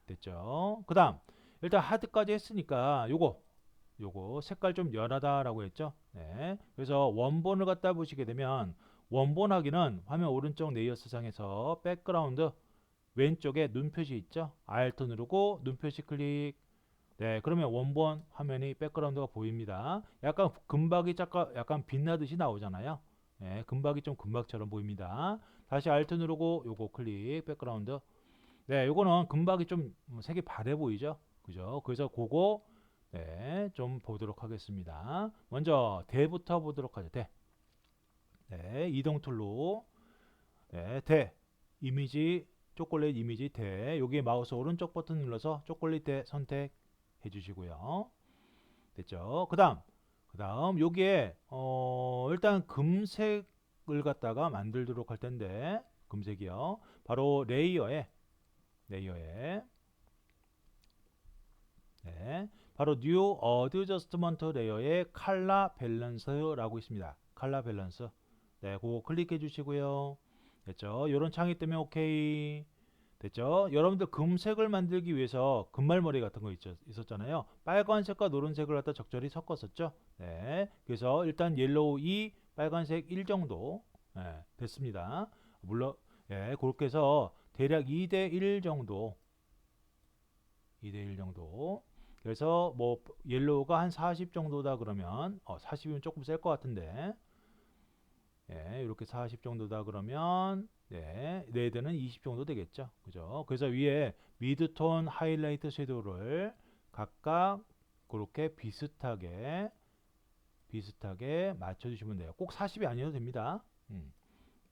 됐죠? 그 다음 일단 하드까지 했으니까 요거 색깔 좀 연하다라고 했죠? 네. 그래서 원본을 갖다 보시게 되면 원본 하기는 화면 오른쪽 레이어스 상에서 백그라운드 왼쪽에 눈 표시 있죠? Alt 누르고 눈 표시 클릭. 네, 그러면 원본 화면이 백그라운드가 보입니다. 약간 금박이 약간 빛나듯이 나오잖아요. 네, 금박이 좀 금박처럼 보입니다. 다시 Alt 누르고 요거 클릭 백그라운드. 네, 요거는 금박이 좀 색이 바래 보이죠? 그죠? 그래서 그거 네, 좀 보도록 하겠습니다. 먼저 대부터 보도록 하죠. 대. 네, 이동 툴로 네, 대 이미지 초콜릿 이미지 대 여기에 마우스 오른쪽 버튼 눌러서 초콜릿 대 선택해 주시고요. 됐죠? 그다음 여기에 일단 금색을 갖다가 만들도록 할 텐데 금색이요. 바로 레이어에 네, 바로 New Adjustment 레이어의 컬러 밸런스라고 있습니다. 컬러 밸런스. 네, 그거 클릭해 주시고요. 됐죠? 이런 창이 뜨면 오케이. 됐죠? 여러분들 금색을 만들기 위해서 금말머리 같은 거 있었잖아요. 빨간색과 노란색을 갖다 적절히 섞었었죠. 네, 그래서 일단 옐로우 2, 빨간색 1 정도 네, 됐습니다. 물론 예, 그렇게 해서 대략 2대 1 정도 2대 1 정도 그래서 뭐 옐로우가 한 40 정도다 그러면 40이면 조금 셀 것 같은데 예, 이렇게 40 정도다 그러면 네, 레드는 20 정도 되겠죠. 그죠? 그래서 위에 미드톤 하이라이트 섀도우를 각각 그렇게 비슷하게 맞춰 주시면 돼요. 꼭 40이 아니어도 됩니다.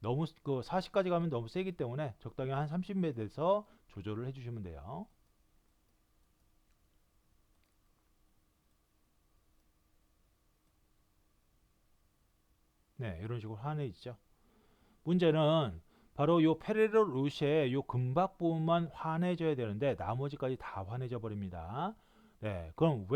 너무 40까지 가면 너무 세기 때문에 적당히 한 30매 돼서 조절을 해 주시면 돼요. 네, 이런 식으로 환해지죠. 문제는 바로 요 페레로 루시의 요 금박 부분만 환해져야 되는데 나머지까지 다 환해져 버립니다. 네, 그럼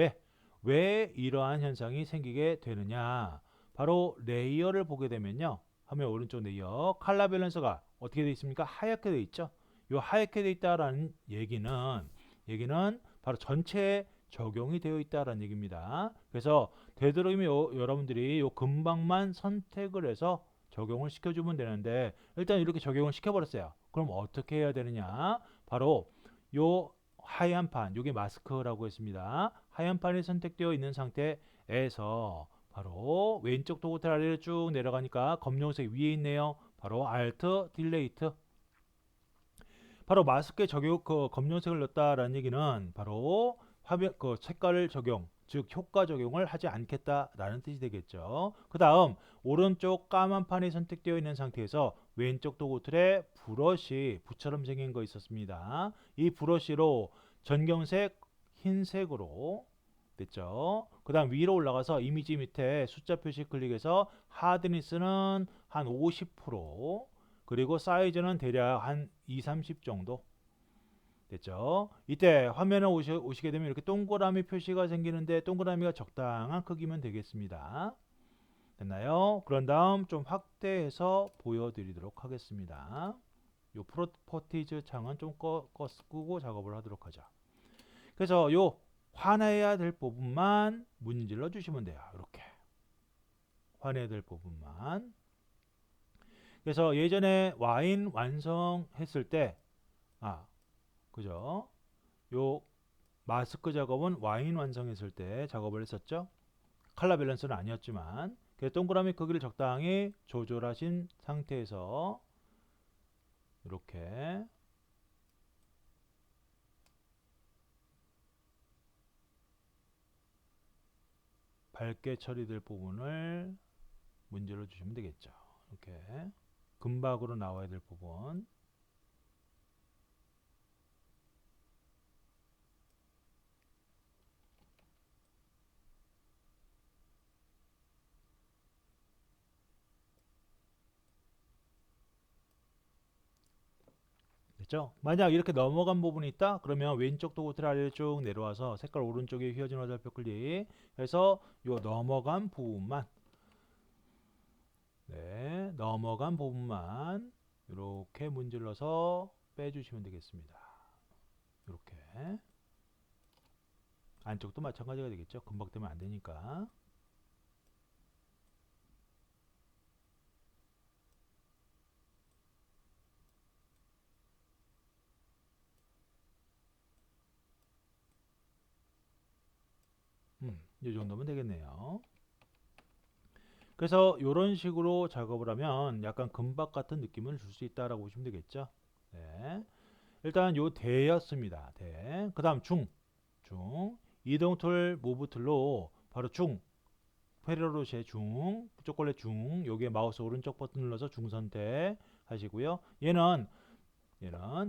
왜 이러한 현상이 생기게 되느냐? 바로 레이어를 보게 되면요. 화면 오른쪽 레이어 컬러 밸런스가 어떻게 되어 있습니까? 하얗게 되어 있죠. 요 하얗게 되어 있다라는 얘기는 바로 전체에 적용이 되어 있다라는 얘기입니다. 그래서 되도록이면 여러분들이 요 금방만 선택을 해서 적용을 시켜주면 되는데 일단 이렇게 적용을 시켜버렸어요. 그럼 어떻게 해야 되느냐? 바로 요 하얀 판, 요게 마스크라고 했습니다. 하얀 판이 선택되어 있는 상태에서 바로 왼쪽 도구틀 아래로 쭉 내려가니까 검정색 위에 있네요. 바로 Alt Delete. 바로 마스크에 적용 검정색을 넣었다라는 얘기는 바로 화면 색깔을 적용 즉 효과 적용을 하지 않겠다라는 뜻이 되겠죠. 그 다음 오른쪽 까만 판이 선택되어 있는 상태에서 왼쪽 도구틀에 브러쉬 붓처럼 생긴 거 있었습니다. 이 브러쉬로 전경색 흰색으로 됐죠. 그 다음 위로 올라가서 이미지 밑에 숫자 표시 클릭해서 하드니스는 한 50% 그리고 사이즈는 대략 한 2, 30 정도 됐죠. 이때 화면에 오시게 되면 이렇게 동그라미 표시가 생기는데 동그라미가 적당한 크기면 되겠습니다. 됐나요? 그런 다음 좀 확대해서 보여드리도록 하겠습니다. 요 프로퍼티즈 창은 좀 끄고 작업을 하도록 하죠. 그래서 요 화내야 될 부분만 문질러 주시면 돼요. 이렇게 화내야 될 부분만. 그래서 예전에 와인 완성했을 때, 그죠? 요 마스크 작업은 와인 완성했을 때 작업을 했었죠. 컬러 밸런스는 아니었지만, 그래서 동그라미 크기를 적당히 조절하신 상태에서 이렇게 밝게 처리될 부분을 문질러 주시면 되겠죠. 이렇게 금박으로 나와야 될 부분. 됐죠? 만약 이렇게 넘어간 부분이 있다? 그러면 왼쪽 도구틀 아래로 쭉 내려와서 색깔 오른쪽에 휘어진 화살표 클릭 해서 요 넘어간 부분만, 넘어간 부분만 이렇게 문질러서 빼주시면 되겠습니다. 이렇게 안쪽도 마찬가지가 되겠죠. 금박되면 안 되니까. 이 정도면 되겠네요. 그래서 이런 식으로 작업을 하면 약간 금박 같은 느낌을 줄 수 있다라고 보시면 되겠죠. 네. 일단 요 대였습니다. 대. 그 다음 중. 이동 툴, 무브 툴로 바로 중. 페르로쉐 중, 초콜릿 중. 요게 마우스 오른쪽 버튼 눌러서 중 선택 하시고요. 얘는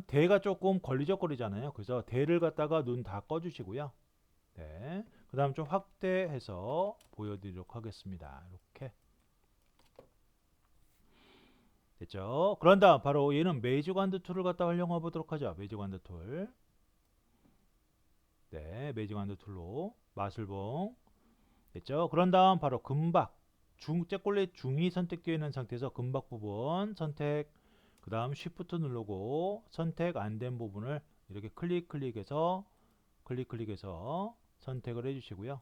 대가 조금 걸리적거리잖아요. 그래서 대를 갖다가 눈 다 꺼주시고요. 네. 그 다음 좀 확대해서 보여드리도록 하겠습니다. 이렇게. 됐죠? 그런 다음 바로 얘는 매직완드 툴을 갖다 활용해 보도록 하죠. 매직완드 툴. 네, 매직완드 툴로 마술봉. 됐죠? 그런 다음 바로 금박. 째꼴릿 중이 선택되어 있는 상태에서 금박 부분 선택. 그 다음 쉬프트 누르고 선택 안 된 부분을 이렇게 클릭해서 선택을 해주시고요.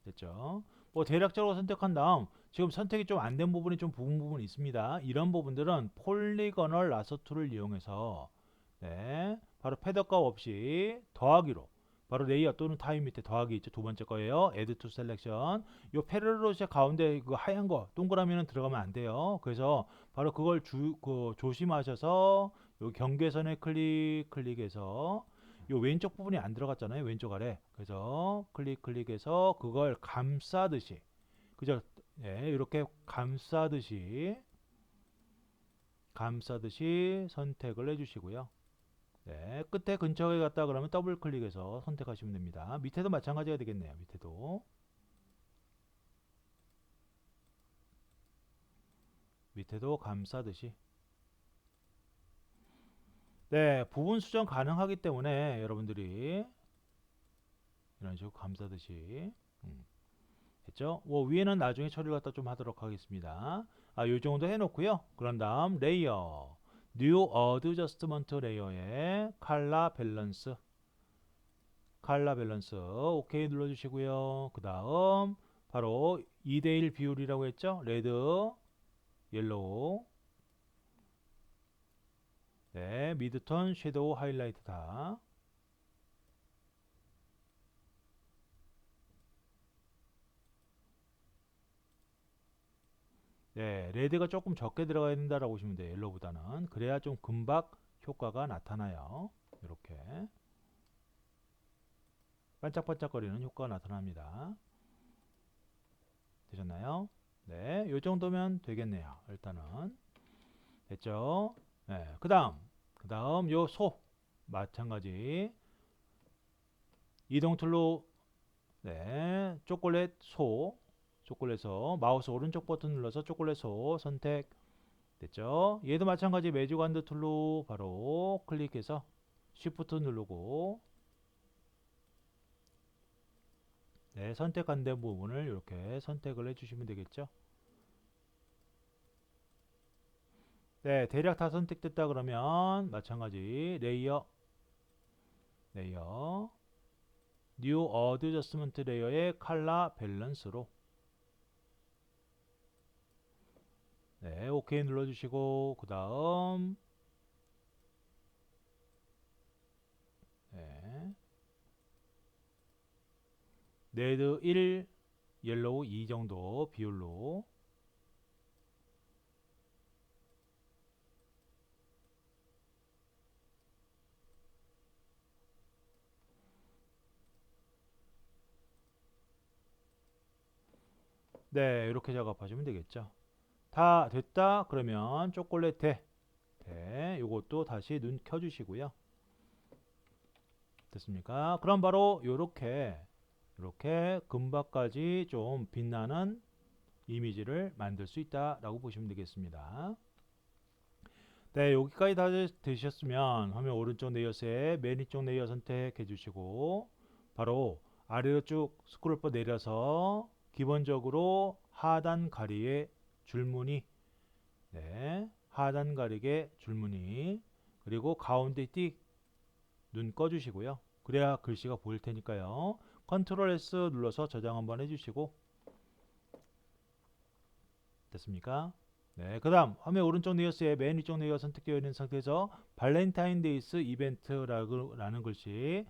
됐죠? 뭐 대략적으로 선택한 다음 지금 선택이 좀 안 된 부분이 좀 부분이 있습니다. 이런 부분들은 폴리거널 라서 툴을 이용해서 바로 패드값 없이 더하기로 바로 레이어 또는 타임 밑에 더하기 있죠. 두 번째 거예요. Add to Selection. 요 페르로시 가운데 그 하얀 거 동그라미는 들어가면 안 돼요. 그래서 바로 그걸 조심하셔서 요 경계선에 클릭해서 요 왼쪽 부분이 안 들어갔잖아요. 왼쪽 아래. 그래서 클릭해서 그걸 감싸듯이 그죠? 이렇게 감싸듯이 선택을 해주시고요. 끝에 근처에 갔다 그러면 더블 클릭해서 선택하시면 됩니다. 밑에도 마찬가지가 되겠네요. 밑에도 감싸듯이. 부분 수정 가능하기 때문에 여러분들이 이런 식으로 감싸듯이 됐죠? 위에는 나중에 처리를 갖다 좀 하도록 하겠습니다. 요 정도 해놓고요. 그런 다음 레이어 New Adjustment 레이어에 컬러 밸런스 오케이 눌러주시고요. 그 다음 바로 2대1 비율이라고 했죠? 레드, 옐로우, 미드톤, 섀도우, 하이라이트 다. 레드가 조금 적게 들어가야 된다라고 보시면 돼요. 옐로우보다는. 그래야 좀 금박 효과가 나타나요. 이렇게 반짝반짝거리는 효과가 나타납니다. 되셨나요? 요 정도면 되겠네요. 일단은 됐죠? 그 다음 요 소 마찬가지 이동 툴로 초콜릿에서 마우스 오른쪽 버튼 눌러서 초콜릿 소 선택 됐죠? 얘도 마찬가지 매직완드 툴로 바로 클릭해서 쉬프트 누르고 네, 선택 안 된 부분을 이렇게 선택을 해주시면 되겠죠. 네, 대략 다 선택됐다 그러면 마찬가지 레이어 뉴 어드저스먼트 레이어의 컬러 밸런스로 네, 오케이 눌러주시고 그 다음 네, 레드 1, 옐로우 2 정도 비율로 네, 이렇게 작업하시면 되겠죠. 다 됐다 그러면 초콜릿 요것도 다시 눈 켜주시고요. 됐습니까? 그럼 바로 요렇게 금박까지 좀 빛나는 이미지를 만들 수 있다라고 보시면 되겠습니다. 네, 여기까지 다 되셨으면 화면 오른쪽 레이어스에 맨 위쪽 레이어 선택해 주시고 바로 아래로 쭉 스크롤바 내려서 기본적으로 하단 가리의 줄무늬 네, 하단 가리개 줄무늬 그리고 가운데 띡 눈 꺼주시고요. 그래야 글씨가 보일 테니까요. 컨트롤 S 눌러서 저장 한번 해주시고 됐습니까? 네, 그 다음 화면 오른쪽 레이어스에 맨 위쪽 레이어 선택되어 있는 상태에서 발렌타인데이스 이벤트라는 글씨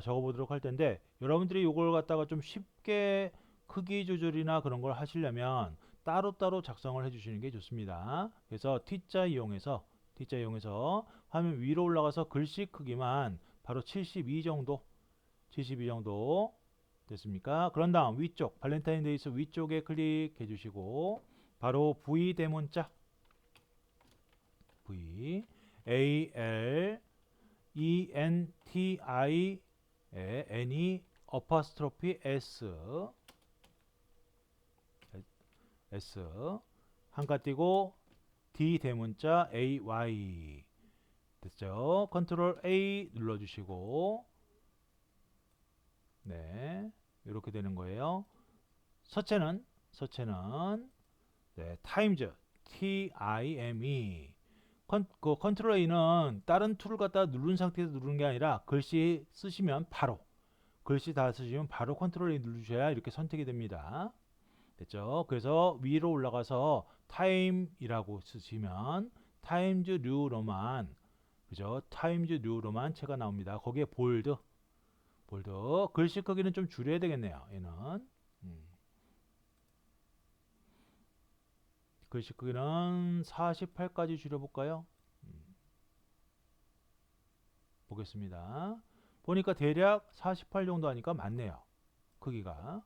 적어보도록 할 텐데 여러분들이 이걸 갖다가 좀 쉽게 크기 조절이나 그런 걸 하시려면 따로따로 작성을 해주시는 게 좋습니다. 그래서 T자 이용해서 화면 위로 올라가서 글씨 크기만 바로 72 정도 됐습니까? 그런 다음 위쪽 발렌타인데이스 위쪽에 클릭해 주시고 바로 V 대문자 V A L E N T I N이 어퍼스트로피 S 한가 띄고 D 대문자 AY 됐죠? 컨트롤 A 눌러주시고 네 이렇게 되는 거예요. 서체는 네, 타임즈 TIME 컨트롤 A는 다른 툴을 갖다 누른 상태에서 누르는 게 아니라 글씨 쓰시면 바로 글씨 다 쓰시면 바로 컨트롤 A 누르셔야 이렇게 선택이 됩니다. 됐죠? 그래서 위로 올라가서 타임이라고 쓰시면 타임즈 뉴 로만 그죠? 타임즈 뉴 로만체가 나옵니다. 거기에 볼드 글씨 크기는 좀 줄여야 되겠네요. 얘는 글씨 크기는 48까지 줄여볼까요? 보겠습니다. 보니까 대략 48 정도 하니까 맞네요. 크기가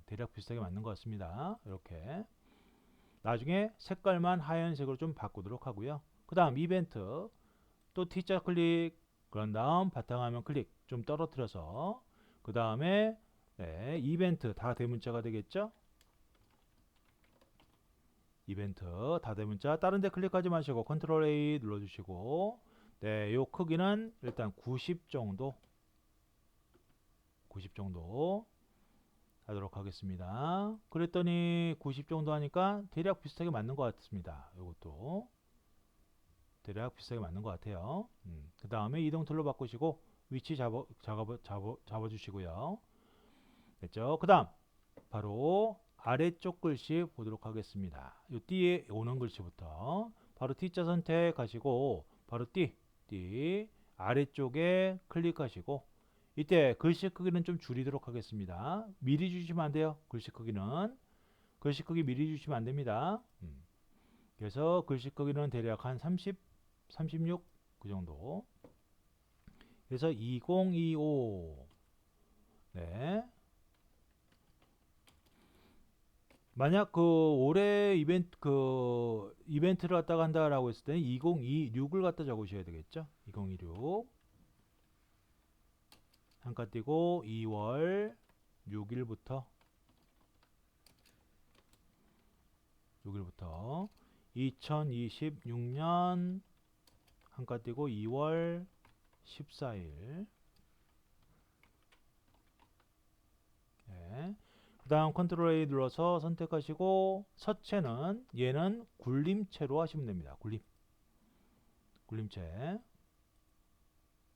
대략 비슷하게 맞는 것 같습니다. 이렇게 나중에 색깔만 하얀색으로 좀 바꾸도록 하고요. 그 다음 이벤트 또 T자 클릭 그런 다음 바탕화면 클릭 좀 떨어뜨려서 그 다음에 네, 이벤트 다 대문자가 되겠죠? 이벤트 다 대문자 다른 데 클릭하지 마시고 컨트롤 A 눌러주시고 네, 요 크기는 일단 90 정도 하도록 하겠습니다. 그랬더니 90 정도 하니까 대략 비슷하게 맞는 것 같습니다. 이것도 대략 비슷하게 맞는 것 같아요. 그 다음에 이동 툴로 바꾸시고 위치 잡아주시고요. 됐죠? 그 다음 바로 아래쪽 글씨 보도록 하겠습니다. 이 띠에 오는 글씨부터 바로 T자 선택하시고 바로 띠 아래쪽에 클릭하시고 이때 글씨 크기는 좀 줄이도록 하겠습니다. 미리 주시면 안 돼요. 글씨 크기 미리 주시면 안 됩니다. 그래서 글씨 크기는 대략 한 30, 36 그 정도. 그래서 2025 네. 만약 그 올해 이벤트를 갖다가 한다라고 했을 때는 2026을 갖다 적으셔야 되겠죠. 2026 한가 띄고 2월 6일부터 2026년 한가 띄고 2월 14일 네, 그 다음 컨트롤 A 눌러서 선택하시고 서체는 얘는 굴림체로 하시면 됩니다. 굴림체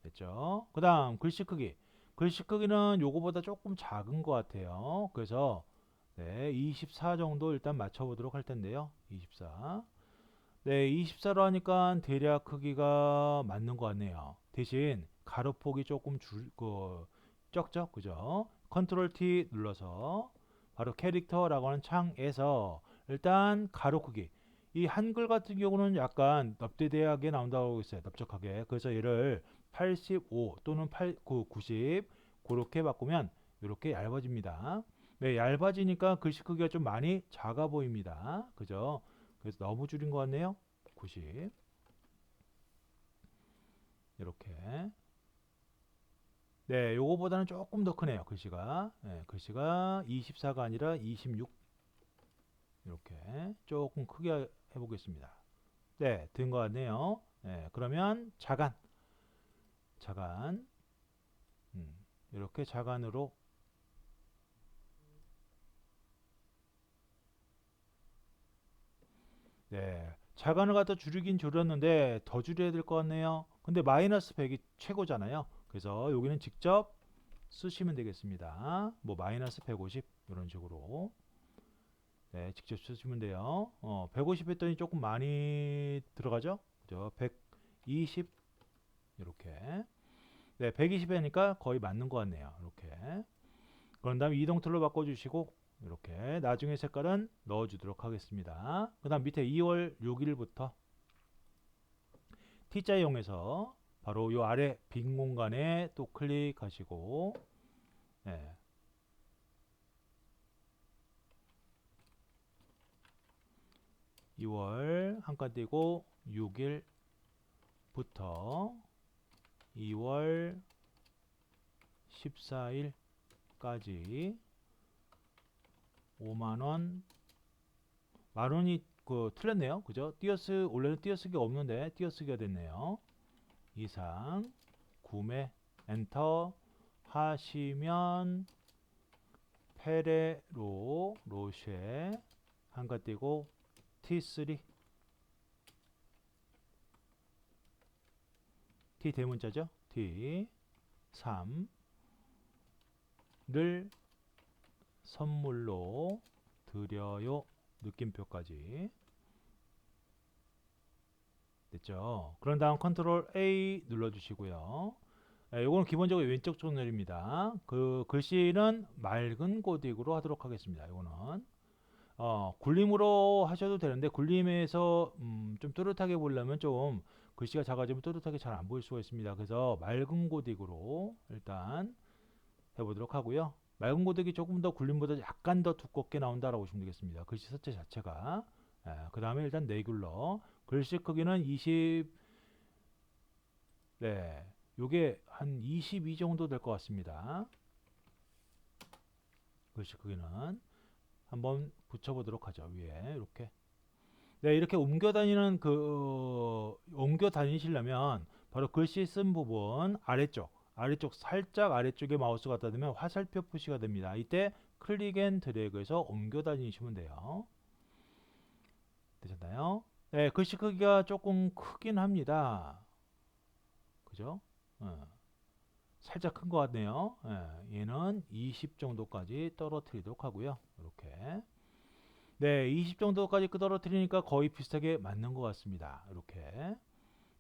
됐죠? 그 다음 글씨 크기. 글씨 크기는 요거보다 조금 작은 것 같아요. 그래서 네, 24 정도 일단 맞춰보도록 할 텐데요. 24. 네, 24로 하니까 대략 크기가 맞는 것 같네요. 대신 가로폭이 조금 적죠? 그죠? 컨트롤 T 눌러서 바로 캐릭터라고 하는 창에서 일단 가로 크기. 이 한글 같은 경우는 약간 넙대대하게 나온다고 했어요. 넓적하게. 그래서 얘를 85 또는 90 그렇게 바꾸면 이렇게 얇아집니다. 네, 얇아지니까 글씨 크기가 좀 많이 작아 보입니다. 그죠? 그래서 너무 줄인 것 같네요. 90 이렇게. 네, 요거보다는 조금 더 크네요. 글씨가. 네, 글씨가 24가 아니라 26 이렇게 조금 크게 해보겠습니다. 네, 된 것 같네요. 네, 그러면 자간 이렇게 자간으로 네, 자간을 갖다 줄이긴 줄였는데 더 줄여야 될 것 같네요. 근데 마이너스 100이 최고잖아요. 그래서 여기는 직접 쓰시면 되겠습니다. 뭐 마이너스 150 이런 식으로 네, 직접 쓰시면 돼요. 150 했더니 조금 많이 들어가죠? 그죠? 120 이렇게 네, 120 하니까 거의 맞는 것 같네요. 이렇게 그런 다음에 이동 툴로 바꿔주시고 이렇게 나중에 색깔은 넣어주도록 하겠습니다. 그 다음 밑에 2월 6일부터 T자 이용해서 바로 요 아래 빈 공간에 또 클릭하시고 네, 2월 한 칸 띄고 6일부터 2월 14일까지 5만원 만원이 틀렸네요. 그죠? 원래는 띄어쓰기가 없는데 띄어쓰기가 됐네요. 이상 구매 엔터 하시면 페레로 로쉐 한가 띄고 T3 T 대문자죠. T3를 선물로 드려요. 느낌표까지 됐죠. 그런 다음 컨트롤 A 눌러주시고요. 이거는 기본적으로 왼쪽 조널입니다. 그 글씨는 맑은 고딕으로 하도록 하겠습니다. 이거는 굴림으로 하셔도 되는데 굴림에서 좀 또렷하게 보려면 좀 글씨가 작아지면 또렷하게 잘 안 보일 수가 있습니다. 그래서 맑은 고딕으로 일단 해보도록 하고요. 맑은 고딕이 조금 더 굴림보다 약간 더 두껍게 나온다라고 보시면 되겠습니다. 글씨 서체 자체가. 그 다음에 일단 네귤러 글씨 크기는 20 네, 요게 한 22 정도 될 것 같습니다. 글씨 크기는 한번 붙여보도록 하죠. 위에 이렇게. 네, 이렇게 옮겨 다니는 옮겨 다니시려면 바로 글씨 쓴 부분 아래쪽 살짝 아래쪽에 마우스 갖다 대면 화살표 표시가 됩니다. 이때 클릭 앤 드래그해서 옮겨 다니시면 돼요. 되셨나요? 네, 글씨 크기가 조금 크긴 합니다. 그죠? 살짝 큰 것 같네요. 얘는 20 정도까지 떨어뜨리도록 하고요. 이렇게. 네, 20 정도까지 떨어뜨리니까 거의 비슷하게 맞는 것 같습니다. 이렇게.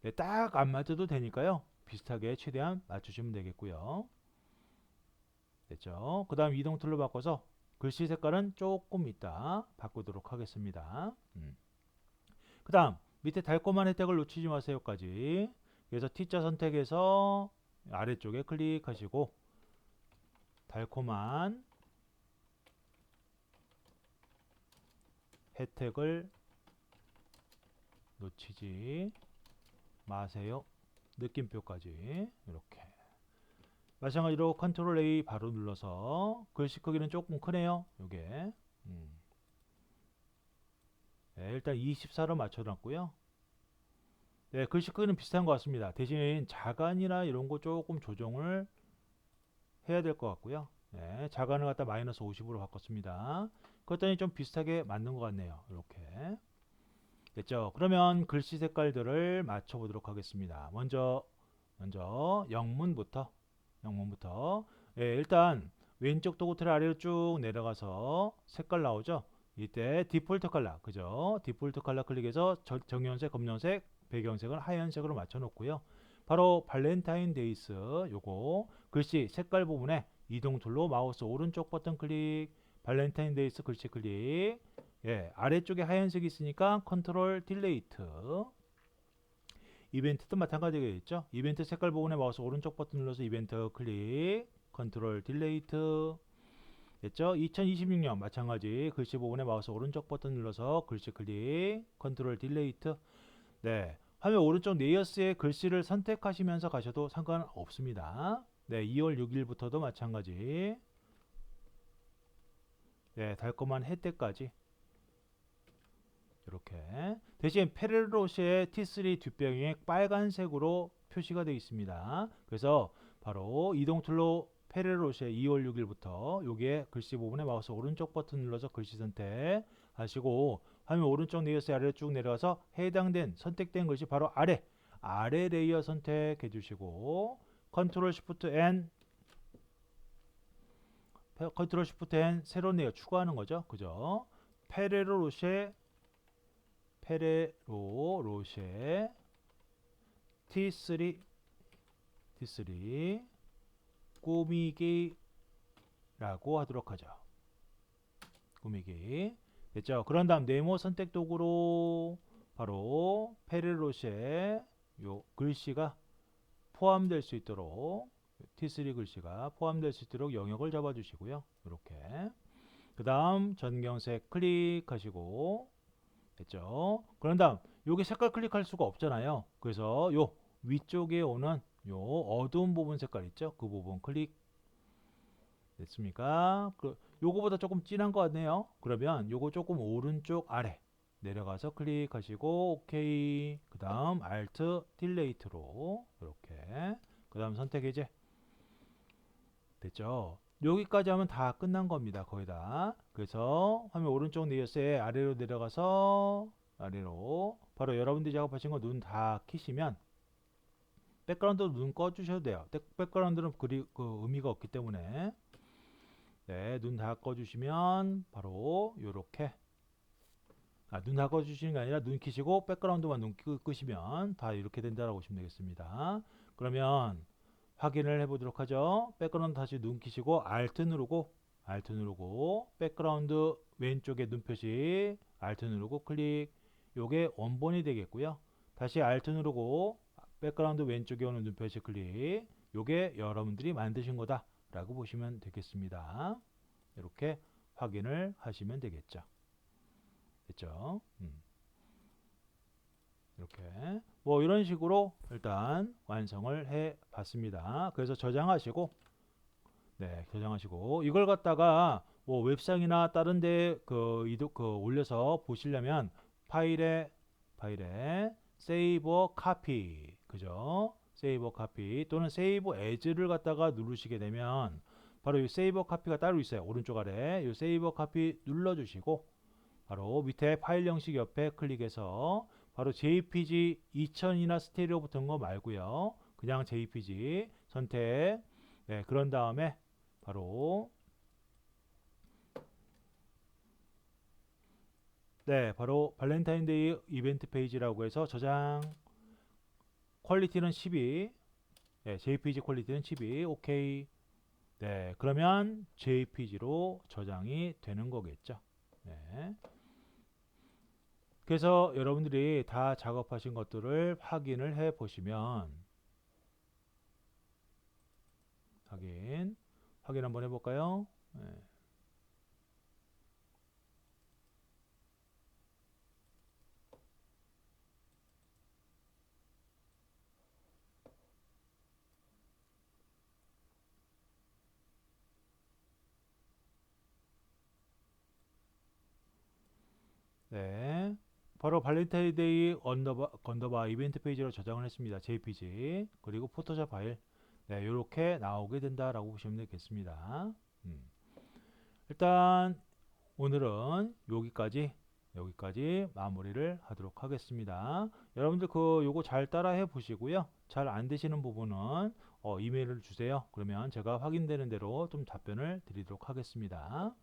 네, 딱 안 맞아도 되니까요. 비슷하게 최대한 맞추시면 되겠고요. 됐죠? 그 다음 이동 툴로 바꿔서 글씨 색깔은 조금 이따 바꾸도록 하겠습니다. 그 다음 밑에 달콤한 혜택을 놓치지 마세요까지. 그래서 T자 선택해서 아래쪽에 클릭하시고 달콤한 혜택을 놓치지 마세요. 느낌표까지 이렇게. 마찬가지로 컨트롤 A 바로 눌러서 글씨 크기는 조금 크네요. 요게 네, 일단 24로 맞춰놨고요. 네, 글씨 크기는 비슷한 것 같습니다. 대신 자간이나 이런 거 조금 조정을 해야 될 것 같고요. 네, 자간을 갖다 마이너스 50으로 바꿨습니다. 그랬더니 좀 비슷하게 맞는 것 같네요. 이렇게 됐죠? 그러면 글씨 색깔들을 맞춰 보도록 하겠습니다. 먼저 영문부터 예, 일단 왼쪽 도구틀 아래로 쭉 내려가서 색깔 나오죠? 이때 디폴트 컬러, 그죠? 디폴트 컬러 클릭해서 정연색, 검정색, 배경색을 하얀색으로 맞춰 놓고요. 바로 발렌타인 데이스 요거 글씨 색깔 부분에 이동 툴로 마우스 오른쪽 버튼 클릭, 발렌타인 데이스 글씨 클릭. 예, 아래쪽에 하얀색이 있으니까 컨트롤 딜레이트. 이벤트도 마찬가지겠죠. 이벤트 색깔 부분에 마우스 오른쪽 버튼 눌러서 이벤트 클릭, 컨트롤 딜레이트. 됐죠? 2026년 마찬가지 글씨 부분에 마우스 오른쪽 버튼 눌러서 글씨 클릭, 컨트롤 딜레이트. 네, 화면 오른쪽 네이어스의 글씨를 선택하시면서 가셔도 상관없습니다. 네, 2월 6일부터도 마찬가지. 네, 달콤한 해 때까지 이렇게. 대신 페레로시의 T3 뒷배경이 빨간색으로 표시가 되어 있습니다. 그래서 바로 이동 툴로 페레로시의 2월 6일부터 여기에 글씨 부분에 마우스 오른쪽 버튼 눌러서 글씨 선택 하시고 화면 오른쪽 네이어스 아래로 쭉 내려가서 해당된 선택된 글씨 바로 아래 레이어 선택해 주시고 컨트롤 쉬프트 N 새로운 레이어 추가하는 거죠. 그죠? 페레로로쉐 T3 꾸미기라고 하도록 하죠. 꾸미기 됐죠? 그런 다음 네모 선택 도구로 바로 페레로쉐 요 글씨가 포함될 수 있도록 T3 글씨가 포함될 수 있도록 영역을 잡아 주시고요. 이렇게 그 다음 전경색 클릭하시고 됐죠? 그런 다음 여기 색깔 클릭할 수가 없잖아요. 그래서 요 위쪽에 오는 요 어두운 부분 색깔 있죠? 그 부분 클릭 됐습니까? 요거보다 조금 진한 것 같네요. 그러면 요거 조금 오른쪽 아래 내려가서 클릭하시고 오케이. 그 다음 Alt 딜레이트로 이렇게 그 다음 선택 해제 됐죠? 여기까지 하면 다 끝난 겁니다. 거의 다. 그래서 화면 오른쪽 네이버스에 아래로 내려가서 아래로 바로 여러분들이 작업하신 거 눈 다 키시면 백그라운드 눈 꺼주셔도 돼요. 백그라운드는 그 의미가 없기 때문에 네, 눈 다 꺼주시면 바로 요렇게 눈 다 꺼주시는 게 아니라 눈 키시고 백그라운드만 눈 끄시면 다 이렇게 된다라고 보시면 되겠습니다. 그러면 확인을 해보도록 하죠. 백그라운드 다시 눈 키시고 Alt 누르고 백그라운드 왼쪽에 눈 표시 Alt 누르고 클릭. 요게 원본이 되겠고요. 다시 Alt 누르고 백그라운드 왼쪽에 오는 눈 표시 클릭. 요게 여러분들이 만드신 거다 라고 보시면 되겠습니다. 이렇게 확인을 하시면 되겠죠. 됐죠? 이렇게 뭐 이런 식으로 일단 완성을 해 봤습니다. 그래서 저장하시고 이걸 갖다가 뭐 웹상이나 다른 데그 올려서 보시려면 파일에 세이버 카피 그죠? 세이버 카피 또는 세이버 에즈를 갖다가 누르시게 되면 바로 이 세이버 카피가 따로 있어요. 오른쪽 아래 이 세이버 카피 눌러 주시고 바로 밑에 파일 형식 옆에 클릭해서 바로 JPG 2000이나 스테레오 붙은 거 말고요. 그냥 JPG 선택. 네, 그런 다음에 바로 바로 발렌타인데이 이벤트 페이지라고 해서 저장 퀄리티는 12. 네, JPG 퀄리티는 12. 오케이. 네, 그러면 JPG로 저장이 되는 거겠죠. 네. 그래서 여러분들이 다 작업하신 것들을 확인을 해 보시면 확인 한번 해볼까요? 네. 네. 바로 발렌타인데이 건더바 이벤트 페이지로 저장을 했습니다. JPG 그리고 포토샵 파일 네, 이렇게 나오게 된다라고 보시면 되겠습니다. 음. 일단 오늘은 여기까지 마무리를 하도록 하겠습니다. 여러분들 요거 잘 따라해 보시고요. 잘 안 되시는 부분은 이메일을 주세요. 그러면 제가 확인되는 대로 좀 답변을 드리도록 하겠습니다.